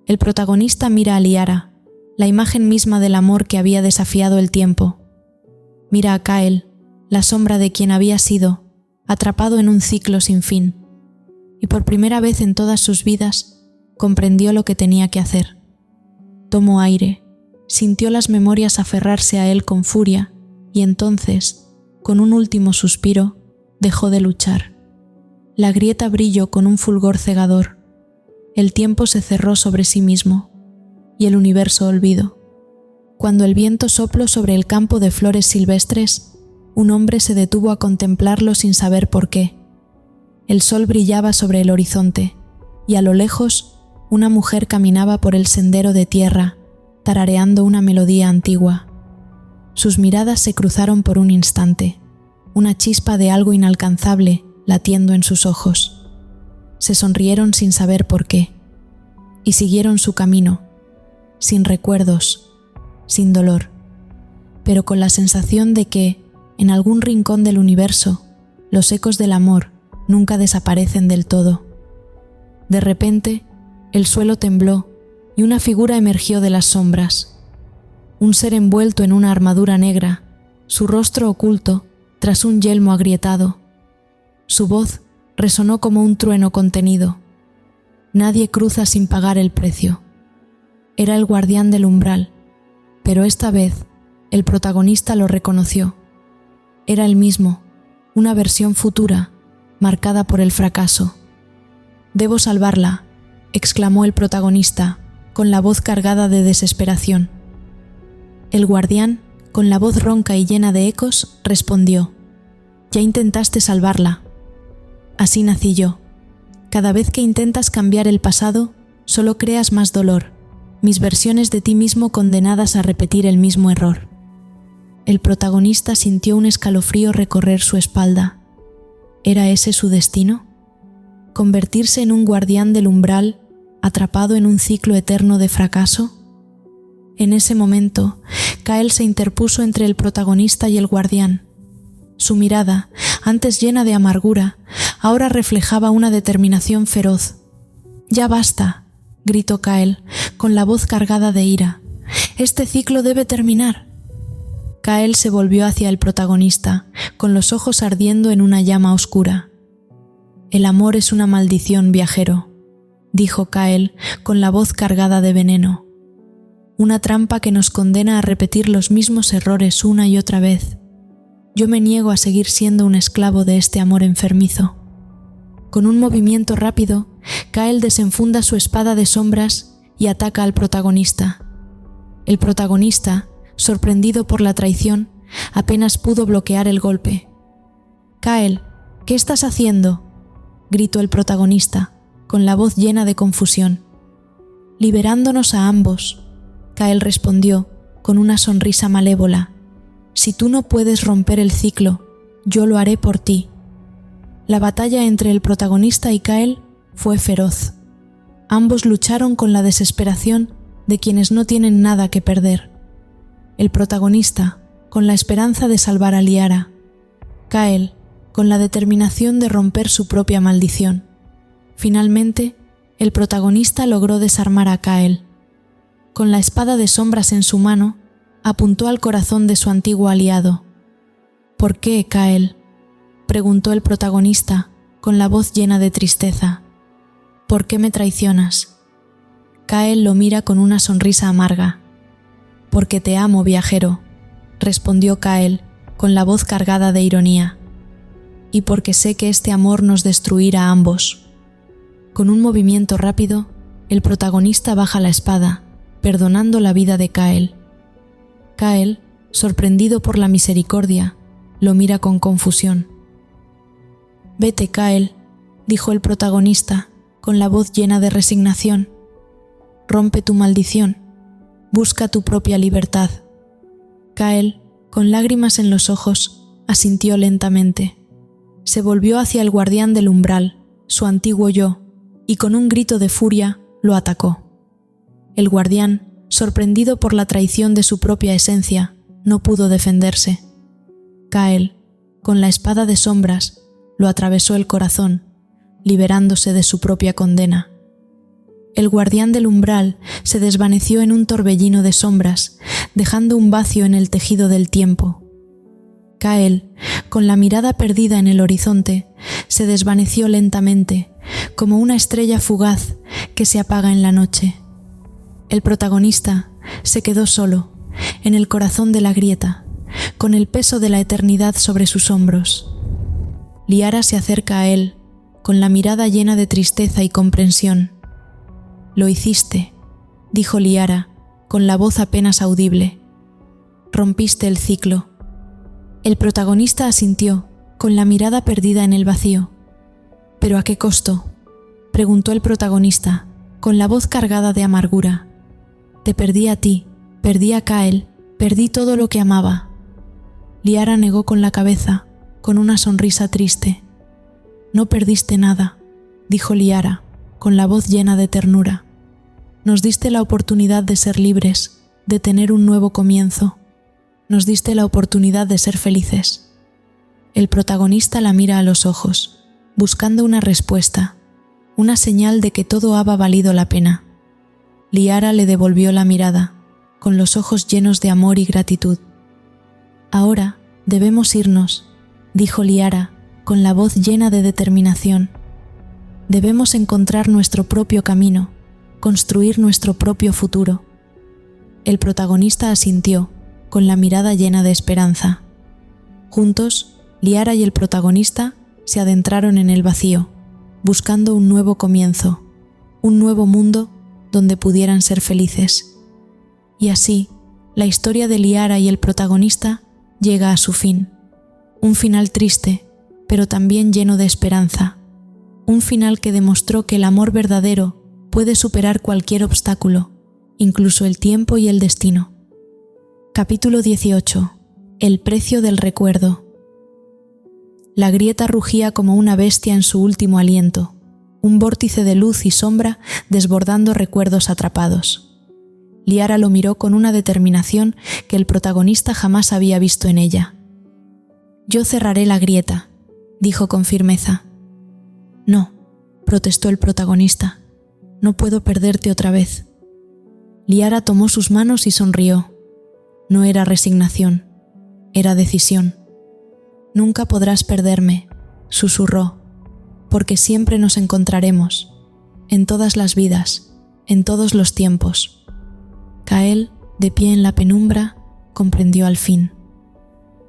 El protagonista mira a Liara, la imagen misma del amor que había desafiado el tiempo. Mira a Kyle, la sombra de quien había sido, atrapado en un ciclo sin fin. Y por primera vez en todas sus vidas, comprendió lo que tenía que hacer. Tomó aire, sintió las memorias aferrarse a él con furia y entonces, con un último suspiro, dejó de luchar. La grieta brilló con un fulgor cegador. El tiempo se cerró sobre sí mismo y el universo olvidó. Cuando el viento sopló sobre el campo de flores silvestres, un hombre se detuvo a contemplarlo sin saber por qué. El sol brillaba sobre el horizonte y a lo lejos una mujer caminaba por el sendero de tierra, tarareando una melodía antigua. Sus miradas se cruzaron por un instante. una chispa de algo inalcanzable latiendo en sus ojos. Se sonrieron sin saber por qué, y siguieron su camino, sin recuerdos, sin dolor, pero con la sensación de que, en algún rincón del universo, los ecos del amor nunca desaparecen del todo. De repente, el suelo tembló y una figura emergió de las sombras. Un ser envuelto en una armadura negra, su rostro oculto tras un yelmo agrietado. Su voz resonó como un trueno contenido. Nadie cruza sin pagar el precio. Era el guardián del umbral, pero esta vez el protagonista lo reconoció. Era el mismo, una versión futura, marcada por el fracaso. «Debo salvarla», exclamó el protagonista, con la voz cargada de desesperación. El guardián, con la voz ronca y llena de ecos, respondió: «Ya intentaste salvarla. Así nací yo. Cada vez que intentas cambiar el pasado, solo creas más dolor, mis versiones de ti mismo condenadas a repetir el mismo error». El protagonista sintió un escalofrío recorrer su espalda. ¿Era ese su destino? ¿Convertirse en un guardián del umbral, atrapado en un ciclo eterno de fracaso? En ese momento, Kael se interpuso entre el protagonista y el guardián. Su mirada, antes llena de amargura, ahora reflejaba una determinación feroz. «Ya basta», gritó Kael, con la voz cargada de ira. «Este ciclo debe terminar». Kael se volvió hacia el protagonista, con los ojos ardiendo en una llama oscura. «El amor es una maldición, viajero», dijo Kael, con la voz cargada de veneno. «Una trampa que nos condena a repetir los mismos errores una y otra vez. Yo me niego a seguir siendo un esclavo de este amor enfermizo». Con un movimiento rápido, Kael desenfunda su espada de sombras y ataca al protagonista. El protagonista, sorprendido por la traición, apenas pudo bloquear el golpe. «Kael, ¿qué estás haciendo?», gritó el protagonista, con la voz llena de confusión. «Liberándonos a ambos», Kael respondió, con una sonrisa malévola. «Si tú no puedes romper el ciclo, yo lo haré por ti». La batalla entre el protagonista y Kael fue feroz. Ambos lucharon con la desesperación de quienes no tienen nada que perder. El protagonista, con la esperanza de salvar a Liara. Kael, con la determinación de romper su propia maldición. Finalmente, el protagonista logró desarmar a Kael. Con la espada de sombras en su mano, apuntó al corazón de su antiguo aliado. «¿Por qué, Kael?», preguntó el protagonista, con la voz llena de tristeza. «¿Por qué me traicionas?». Kael lo mira con una sonrisa amarga. «Porque te amo, viajero», respondió Kael, con la voz cargada de ironía. «Y porque sé que este amor nos destruirá a ambos». Con un movimiento rápido, el protagonista baja la espada, perdonando la vida de Kael. Kael, sorprendido por la misericordia, lo mira con confusión. «Vete, Kael», dijo el protagonista, con la voz llena de resignación. «Rompe tu maldición. Busca tu propia libertad». Kael, con lágrimas en los ojos, asintió lentamente. Se volvió hacia el guardián del umbral, su antiguo yo, y con un grito de furia lo atacó. El guardián, sorprendido por la traición de su propia esencia, no pudo defenderse. Kael, con la espada de sombras, lo atravesó el corazón, liberándose de su propia condena. El guardián del umbral se desvaneció en un torbellino de sombras, dejando un vacío en el tejido del tiempo. Kael, con la mirada perdida en el horizonte, se desvaneció lentamente, como una estrella fugaz que se apaga en la noche. El protagonista se quedó solo, en el corazón de la grieta, con el peso de la eternidad sobre sus hombros. Liara se acerca a él, con la mirada llena de tristeza y comprensión. «Lo hiciste», dijo Liara, con la voz apenas audible. «Rompiste el ciclo». El protagonista asintió, con la mirada perdida en el vacío. «¿Pero a qué costo?», preguntó el protagonista, con la voz cargada de amargura. «Te perdí a ti, perdí a Kael, perdí todo lo que amaba». Liara negó con la cabeza, con una sonrisa triste. «No perdiste nada», dijo Liara, con la voz llena de ternura. «Nos diste la oportunidad de ser libres, de tener un nuevo comienzo. Nos diste la oportunidad de ser felices». El protagonista la mira a los ojos, buscando una respuesta, una señal de que todo había valido la pena. Liara le devolvió la mirada, con los ojos llenos de amor y gratitud. «Ahora debemos irnos», dijo Liara, con la voz llena de determinación. «Debemos encontrar nuestro propio camino, construir nuestro propio futuro». El protagonista asintió, con la mirada llena de esperanza. Juntos, Liara y el protagonista se adentraron en el vacío, buscando un nuevo comienzo, un nuevo mundo donde pudieran ser felices. Y así, la historia de Liara y el protagonista llega a su fin. Un final triste, pero también lleno de esperanza. Un final que demostró que el amor verdadero puede superar cualquier obstáculo, incluso el tiempo y el destino. Capítulo 18. El precio del recuerdo. La grieta rugía como una bestia en su último aliento, un vórtice de luz y sombra desbordando recuerdos atrapados. Liara lo miró con una determinación que el protagonista jamás había visto en ella. «Yo cerraré la grieta», dijo con firmeza. «No», protestó el protagonista, «no puedo perderte otra vez». Liara tomó sus manos y sonrió. No era resignación, era decisión. «Nunca podrás perderme», susurró, «porque siempre nos encontraremos, en todas las vidas, en todos los tiempos». Kael, de pie en la penumbra, comprendió al fin.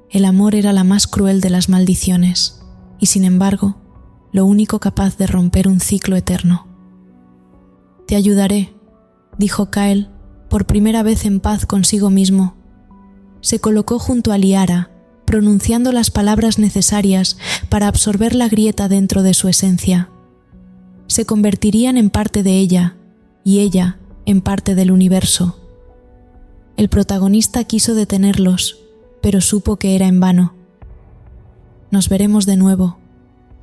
El amor era la más cruel de las maldiciones, y sin embargo, lo único capaz de romper un ciclo eterno. «Te ayudaré», dijo Kael, por primera vez en paz consigo mismo. Se colocó junto a Liara, pronunciando las palabras necesarias para absorber la grieta dentro de su esencia. Se convertirían en parte de ella, y ella en parte del universo. El protagonista quiso detenerlos, pero supo que era en vano. «Nos veremos de nuevo»,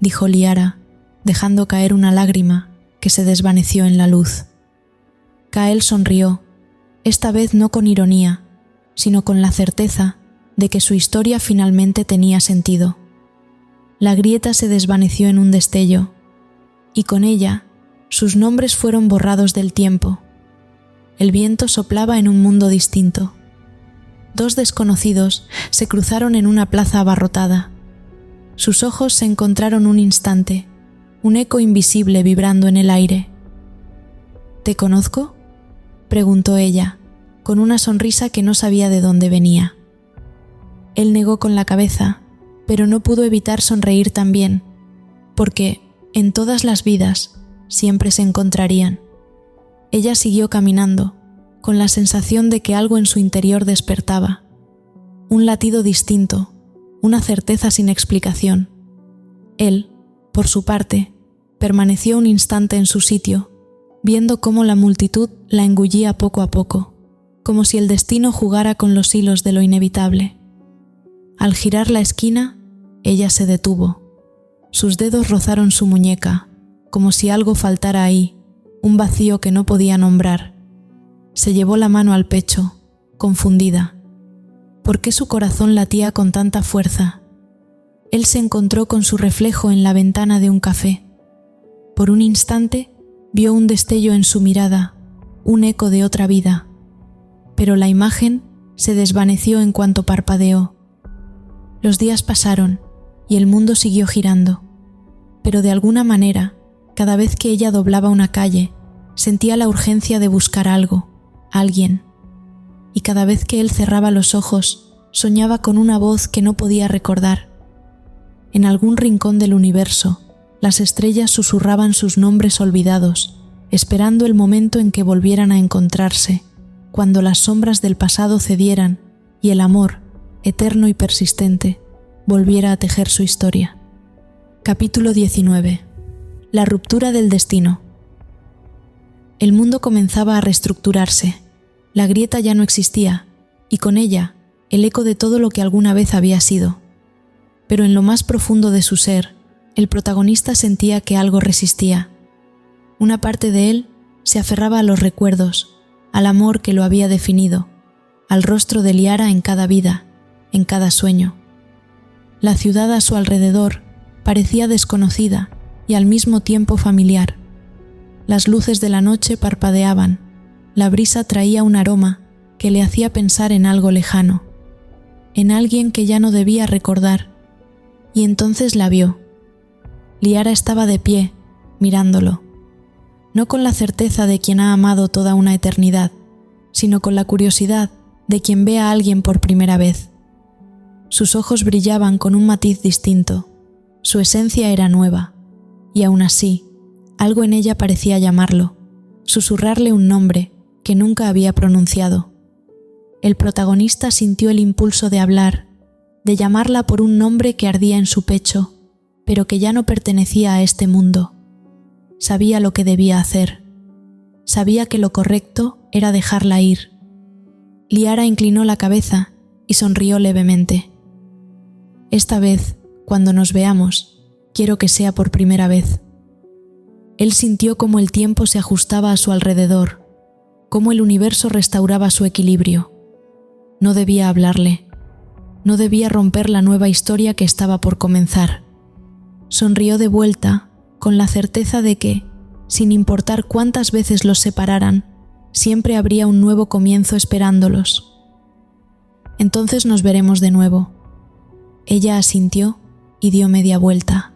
dijo Liara, dejando caer una lágrima que se desvaneció en la luz. Kael sonrió, esta vez no con ironía, sino con la certeza de que su historia finalmente tenía sentido. La grieta se desvaneció en un destello, y con ella sus nombres fueron borrados del tiempo. El viento soplaba en un mundo distinto. Dos desconocidos se cruzaron en una plaza abarrotada. Sus ojos se encontraron un instante, un eco invisible vibrando en el aire. «¿Te conozco?», preguntó ella, con una sonrisa que no sabía de dónde venía. Él negó con la cabeza, pero no pudo evitar sonreír también, porque, en todas las vidas, siempre se encontrarían. Ella siguió caminando, con la sensación de que algo en su interior despertaba. Un latido distinto, una certeza sin explicación. Él, por su parte, permaneció un instante en su sitio, viendo cómo la multitud la engullía poco a poco, como si el destino jugara con los hilos de lo inevitable. Al girar la esquina, ella se detuvo. Sus dedos rozaron su muñeca, como si algo faltara ahí, un vacío que no podía nombrar. Se llevó la mano al pecho, confundida. ¿Por qué su corazón latía con tanta fuerza? Él se encontró con su reflejo en la ventana de un café. Por un instante, vio un destello en su mirada, un eco de otra vida. Pero la imagen se desvaneció en cuanto parpadeó. Los días pasaron y el mundo siguió girando, pero de alguna manera, cada vez que ella doblaba una calle, sentía la urgencia de buscar algo, alguien, y cada vez que él cerraba los ojos, soñaba con una voz que no podía recordar. En algún rincón del universo, las estrellas susurraban sus nombres olvidados, esperando el momento en que volvieran a encontrarse, cuando las sombras del pasado cedieran y el amor, eterno y persistente, volviera a tejer su historia. Capítulo 19. La ruptura del destino. El mundo comenzaba a reestructurarse. La grieta ya no existía, y con ella, el eco de todo lo que alguna vez había sido. pero en lo más profundo de su ser, el protagonista sentía que algo resistía. Una parte de él se aferraba a los recuerdos, al amor que lo había definido, al rostro de Liara en cada vida, en cada sueño. La ciudad a su alrededor parecía desconocida y al mismo tiempo familiar. Las luces de la noche parpadeaban, la brisa traía un aroma que le hacía pensar en algo lejano, en alguien que ya no debía recordar, y entonces la vio. Liara estaba de pie, mirándolo, no con la certeza de quien ha amado toda una eternidad, sino con la curiosidad de quien ve a alguien por primera vez. Sus ojos brillaban con un matiz distinto, su esencia era nueva, y aún así, algo en ella parecía llamarlo, susurrarle un nombre que nunca había pronunciado. El protagonista sintió el impulso de hablar, de llamarla por un nombre que ardía en su pecho, pero que ya no pertenecía a este mundo. Sabía lo que debía hacer. Sabía que lo correcto era dejarla ir. Liara inclinó la cabeza y sonrió levemente. Esta vez, cuando nos veamos, quiero que sea por primera vez. Él sintió cómo el tiempo se ajustaba a su alrededor, cómo el universo restauraba su equilibrio. No debía hablarle. No debía romper la nueva historia que estaba por comenzar. Sonrió de vuelta con la certeza de que, sin importar cuántas veces los separaran, siempre habría un nuevo comienzo esperándolos. Entonces nos veremos de nuevo. Ella asintió y dio media vuelta.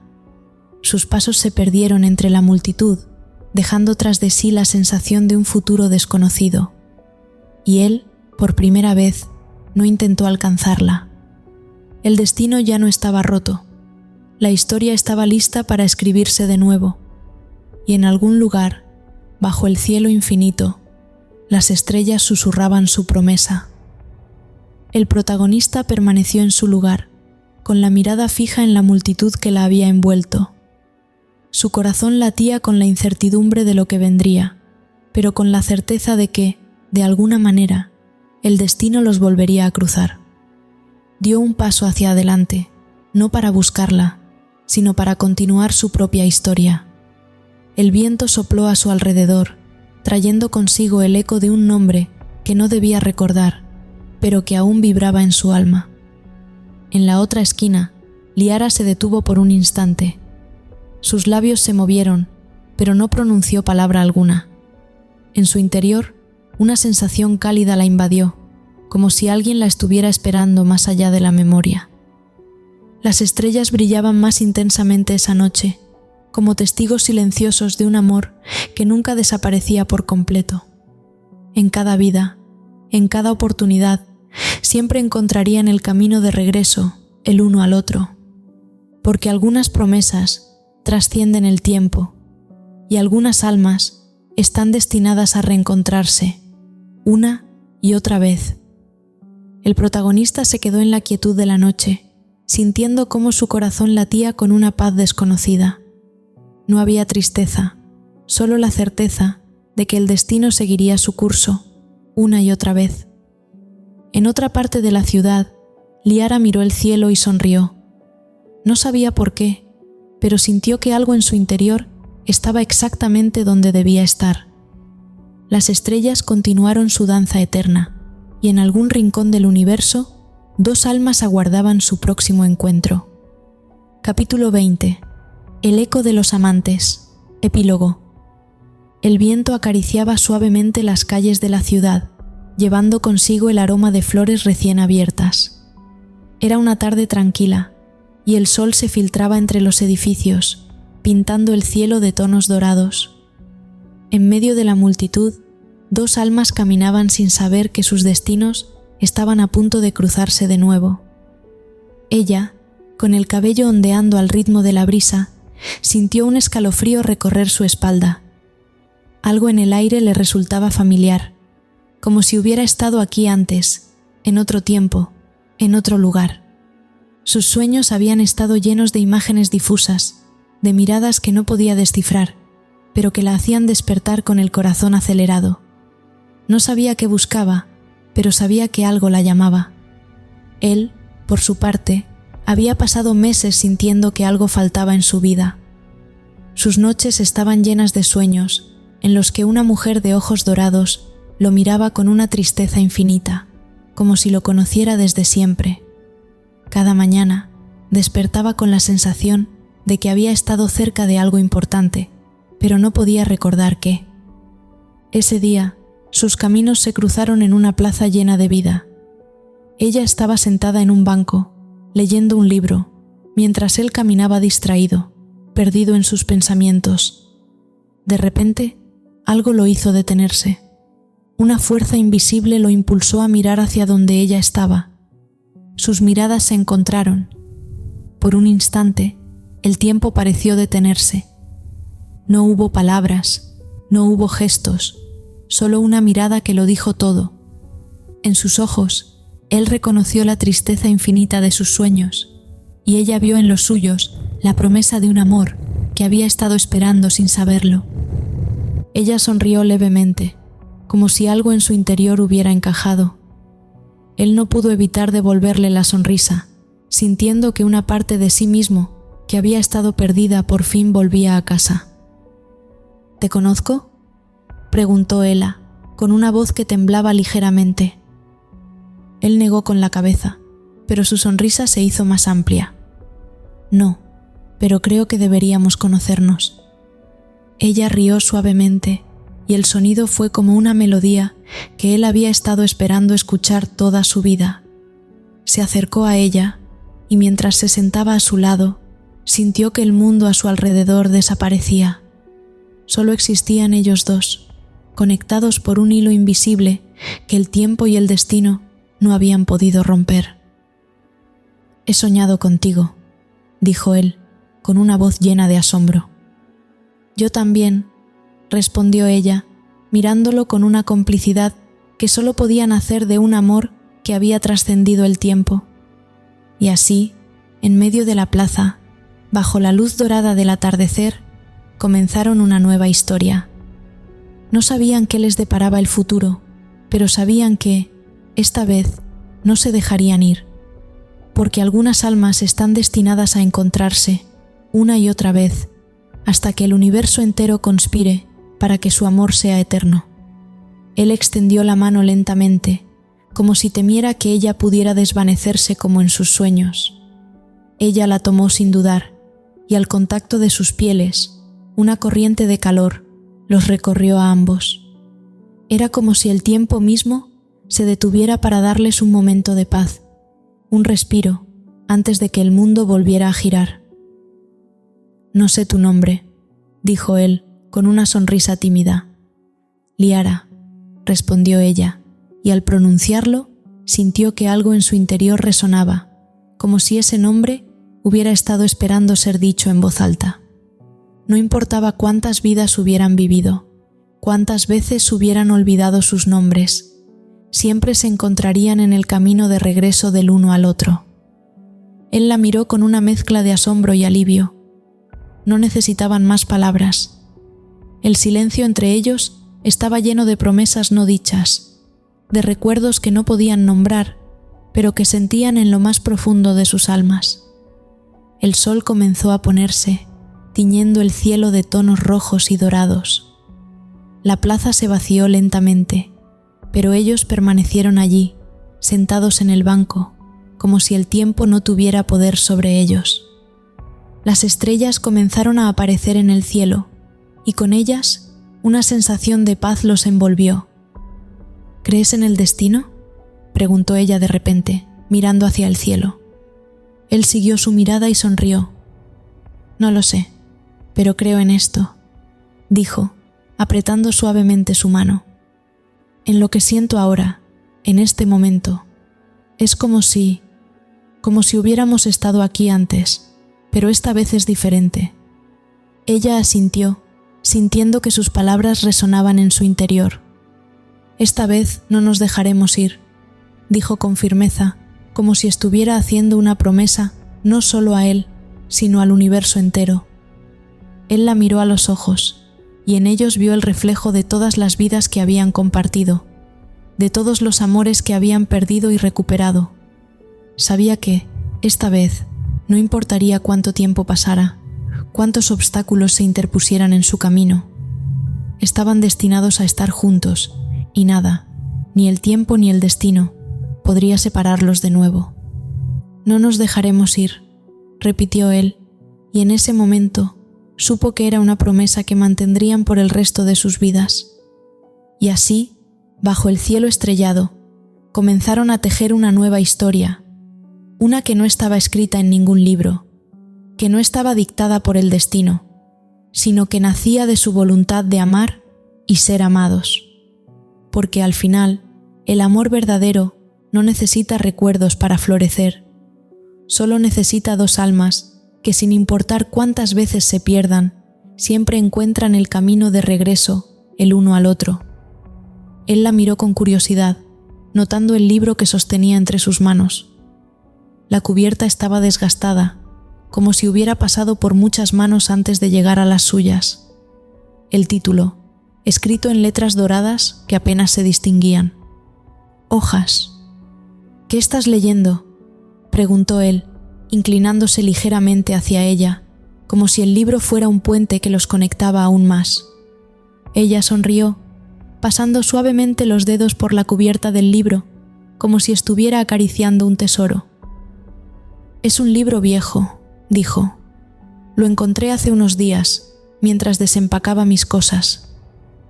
Sus pasos se perdieron entre la multitud, dejando tras de sí la sensación de un futuro desconocido. Y él, por primera vez, no intentó alcanzarla. El destino ya no estaba roto. La historia estaba lista para escribirse de nuevo. Y en algún lugar, bajo el cielo infinito, las estrellas susurraban su promesa. El protagonista permaneció en su lugar, con la mirada fija en la multitud que la había envuelto. Su corazón latía con la incertidumbre de lo que vendría, pero con la certeza de que, de alguna manera, el destino los volvería a cruzar. Dio un paso hacia adelante, no para buscarla, sino para continuar su propia historia. El viento sopló a su alrededor, trayendo consigo el eco de un nombre que no debía recordar, pero que aún vibraba en su alma. En la otra esquina, Liara se detuvo por un instante. Sus labios se movieron, pero no pronunció palabra alguna. En su interior, una sensación cálida la invadió, como si alguien la estuviera esperando más allá de la memoria. Las estrellas brillaban más intensamente esa noche, como testigos silenciosos de un amor que nunca desaparecía por completo. En cada vida, en cada oportunidad, siempre encontrarían el camino de regreso el uno al otro, porque algunas promesas trascienden el tiempo y algunas almas están destinadas a reencontrarse una y otra vez. El protagonista se quedó en la quietud de la noche, sintiendo cómo su corazón latía con una paz desconocida. No había tristeza, solo la certeza de que el destino seguiría su curso, una y otra vez. En otra parte de la ciudad, Liara miró el cielo y sonrió. No sabía por qué, pero sintió que algo en su interior estaba exactamente donde debía estar. Las estrellas continuaron su danza eterna, y en algún rincón del universo, dos almas aguardaban su próximo encuentro. Capítulo 20. El eco de los amantes. Epílogo. El viento acariciaba suavemente las calles de la ciudad, llevando consigo el aroma de flores recién abiertas. Era una tarde tranquila, y el sol se filtraba entre los edificios, pintando el cielo de tonos dorados. En medio de la multitud, dos almas caminaban sin saber que sus destinos estaban a punto de cruzarse de nuevo. Ella, con el cabello ondeando al ritmo de la brisa, sintió un escalofrío recorrer su espalda. Algo en el aire le resultaba familiar, como si hubiera estado aquí antes, en otro tiempo, en otro lugar. Sus sueños habían estado llenos de imágenes difusas, de miradas que no podía descifrar, pero que la hacían despertar con el corazón acelerado. No sabía qué buscaba, pero sabía que algo la llamaba. Él, por su parte, Había pasado meses sintiendo que algo faltaba en su vida. Sus noches estaban llenas de sueños, en los que una mujer de ojos dorados lo miraba con una tristeza infinita, como si lo conociera desde siempre. Cada mañana despertaba con la sensación de que había estado cerca de algo importante, pero no podía recordar qué. Ese día, sus caminos se cruzaron en una plaza llena de vida. Ella estaba sentada en un banco, leyendo un libro, mientras él caminaba distraído, perdido en sus pensamientos. De repente, algo lo hizo detenerse. Una fuerza invisible lo impulsó a mirar hacia donde ella estaba. Sus miradas se encontraron. Por un instante, el tiempo pareció detenerse. No hubo palabras, no hubo gestos, solo una mirada que lo dijo todo. En sus ojos, él reconoció la tristeza infinita de sus sueños, y ella vio en los suyos la promesa de un amor que había estado esperando sin saberlo. Ella sonrió levemente, como si algo en su interior hubiera encajado. Él no pudo evitar devolverle la sonrisa, sintiendo que una parte de sí mismo, que había estado perdida, por fin volvía a casa. ¿Te conozco?, preguntó Ella, con una voz que temblaba ligeramente. Él negó con la cabeza, pero su sonrisa se hizo más amplia. No, pero creo que deberíamos conocernos. Ella rió suavemente, y el sonido fue como una melodía que él había estado esperando escuchar toda su vida. Se acercó a ella, y mientras se sentaba a su lado, sintió que el mundo a su alrededor desaparecía. Solo existían ellos dos, conectados por un hilo invisible que el tiempo y el destino no habían podido romper. «He soñado contigo», dijo él, con una voz llena de asombro. «Yo también», respondió ella, mirándolo con una complicidad que solo podía nacer de un amor que había trascendido el tiempo. Y así, en medio de la plaza, bajo la luz dorada del atardecer, comenzaron una nueva historia. No sabían qué les deparaba el futuro, pero sabían que, esta vez, no se dejarían ir, porque algunas almas están destinadas a encontrarse, una y otra vez, hasta que el universo entero conspire para que su amor sea eterno. Él extendió la mano lentamente, como si temiera que ella pudiera desvanecerse como en sus sueños. Ella la tomó sin dudar, y al contacto de sus pieles, una corriente de calor los recorrió a ambos. Era como si el tiempo mismo se detuviera para darles un momento de paz, un respiro, antes de que el mundo volviera a girar. «No sé tu nombre», dijo él, con una sonrisa tímida. «Liara», respondió ella, y al pronunciarlo, sintió que algo en su interior resonaba, como si ese nombre hubiera estado esperando ser dicho en voz alta. No importaba cuántas vidas hubieran vivido, cuántas veces hubieran olvidado sus nombres, siempre se encontrarían en el camino de regreso del uno al otro. Él la miró con una mezcla de asombro y alivio. No necesitaban más palabras. El silencio entre ellos estaba lleno de promesas no dichas, de recuerdos que no podían nombrar, pero que sentían en lo más profundo de sus almas. El sol comenzó a ponerse, tiñendo el cielo de tonos rojos y dorados. La plaza se vació lentamente, pero ellos permanecieron allí, sentados en el banco, como si el tiempo no tuviera poder sobre ellos. Las estrellas comenzaron a aparecer en el cielo, y con ellas una sensación de paz los envolvió. «¿Crees en el destino?», preguntó ella de repente, mirando hacia el cielo. Él siguió su mirada y sonrió. «No lo sé, pero creo en esto», dijo, apretando suavemente su mano. «En lo que siento ahora, en este momento, es como si hubiéramos estado aquí antes, pero esta vez es diferente». Ella asintió, sintiendo que sus palabras resonaban en su interior. «Esta vez no nos dejaremos ir», dijo con firmeza, como si estuviera haciendo una promesa no solo a él, sino al universo entero. Él la miró a los ojos, y en ellos vio el reflejo de todas las vidas que habían compartido, de todos los amores que habían perdido y recuperado. Sabía que, esta vez, No importaría cuánto tiempo pasara, cuántos obstáculos se interpusieran en su camino. Estaban destinados a estar juntos, y nada, ni el tiempo ni el destino, podría separarlos de nuevo. «No nos dejaremos ir», repitió él, y en ese momento supo que era una promesa que mantendrían por el resto de sus vidas. Y así, bajo el cielo estrellado, comenzaron a tejer una nueva historia, una que no estaba escrita en ningún libro, que no estaba dictada por el destino, sino que nacía de su voluntad de amar y ser amados. Porque al final, el amor verdadero no necesita recuerdos para florecer, solo necesita dos almas que, sin importar cuántas veces se pierdan, siempre encuentran el camino de regreso el uno al otro. Él la miró con curiosidad, notando el libro que sostenía entre sus manos. La cubierta estaba desgastada, como si hubiera pasado por muchas manos antes de llegar a las suyas. El título, escrito en letras doradas que apenas se distinguían. «Hojas». «¿Qué estás leyendo?», preguntó él, inclinándose ligeramente hacia ella, como si el libro fuera un puente que los conectaba aún más. Ella sonrió, pasando suavemente los dedos por la cubierta del libro, como si estuviera acariciando un tesoro. «Es un libro viejo», dijo. «Lo encontré hace unos días, mientras desempacaba mis cosas.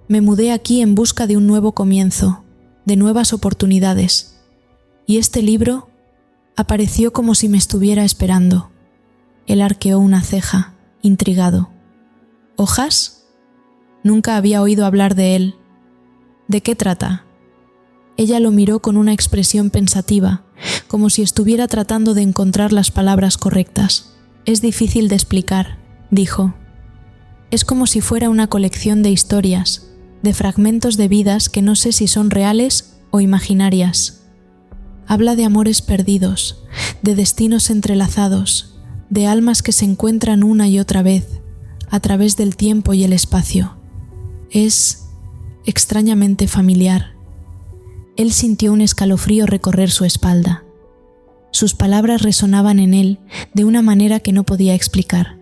Me mudé aquí en busca de un nuevo comienzo, de nuevas oportunidades, y este libro apareció como si me estuviera esperando». Él arqueó una ceja, intrigado. «¿Hojas?». Nunca había oído hablar de él. «¿De qué trata?». Ella lo miró con una expresión pensativa, como si estuviera tratando de encontrar las palabras correctas. «Es difícil de explicar», dijo. «Es como si fuera una colección de historias, de fragmentos de vidas que no sé si son reales o imaginarias. Habla de amores perdidos, de destinos entrelazados, de almas que se encuentran una y otra vez, a través del tiempo y el espacio. Es extrañamente familiar». Él sintió un escalofrío recorrer su espalda. Sus palabras resonaban en él de una manera que no podía explicar.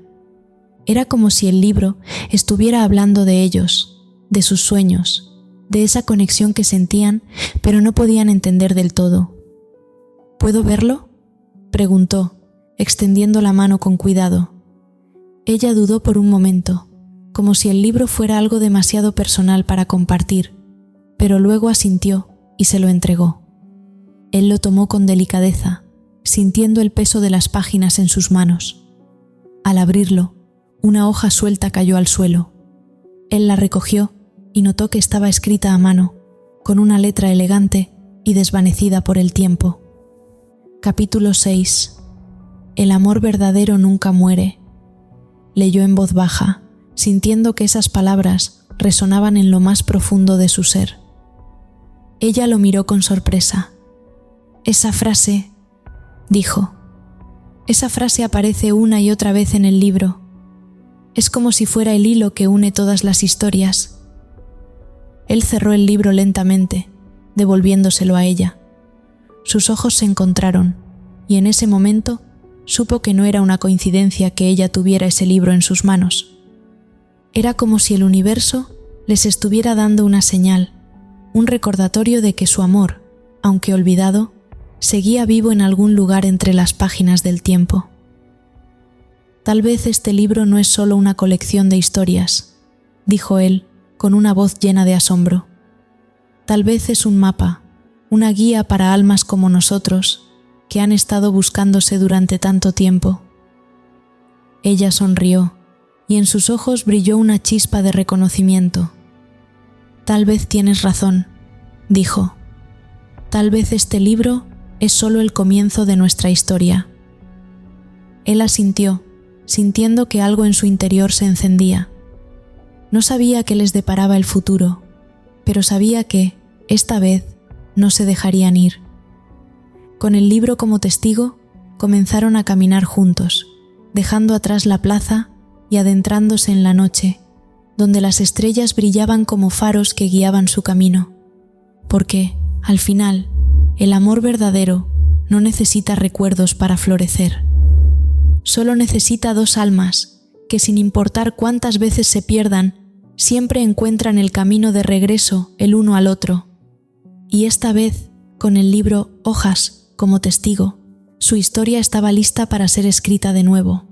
Era como si el libro estuviera hablando de ellos, de sus sueños, de esa conexión que sentían, pero no podían entender del todo. «¿Puedo verlo?», preguntó, extendiendo la mano con cuidado. Ella dudó por un momento, como si el libro fuera algo demasiado personal para compartir, pero luego asintió y se lo entregó. Él lo tomó con delicadeza, sintiendo el peso de las páginas en sus manos. Al abrirlo, una hoja suelta cayó al suelo. Él la recogió y notó que estaba escrita a mano, con una letra elegante y desvanecida por el tiempo. Capítulo 6. El amor verdadero nunca muere. Leyó en voz baja, sintiendo que esas palabras resonaban en lo más profundo de su ser. Ella lo miró con sorpresa. «Esa frase», dijo. «Esa frase aparece una y otra vez en el libro. Es como si fuera el hilo que une todas las historias». Él cerró el libro lentamente, devolviéndoselo a ella. Sus ojos se encontraron, y en ese momento supo que no era una coincidencia que ella tuviera ese libro en sus manos. Era como si el universo les estuviera dando una señal, un recordatorio de que su amor, aunque olvidado, seguía vivo en algún lugar entre las páginas del tiempo. «Tal vez este libro no es solo una colección de historias», dijo él, con una voz llena de asombro. «Tal vez es un mapa, una guía para almas como nosotros, que han estado buscándose durante tanto tiempo». Ella sonrió, y en sus ojos brilló una chispa de reconocimiento. «Tal vez tienes razón», dijo. «Tal vez este libro es solo el comienzo de nuestra historia». Él asintió, sintiendo que algo en su interior se encendía. No sabía qué les deparaba el futuro, pero sabía que, esta vez, no se dejarían ir. Con el libro como testigo, comenzaron a caminar juntos, dejando atrás la plaza y adentrándose en la noche, donde las estrellas brillaban como faros que guiaban su camino, porque, al final, el amor verdadero no necesita recuerdos para florecer. Solo necesita 2 almas, que sin importar cuántas veces se pierdan, siempre encuentran el camino de regreso el uno al otro. Y esta vez, con el libro Hojas como testigo, su historia estaba lista para ser escrita de nuevo.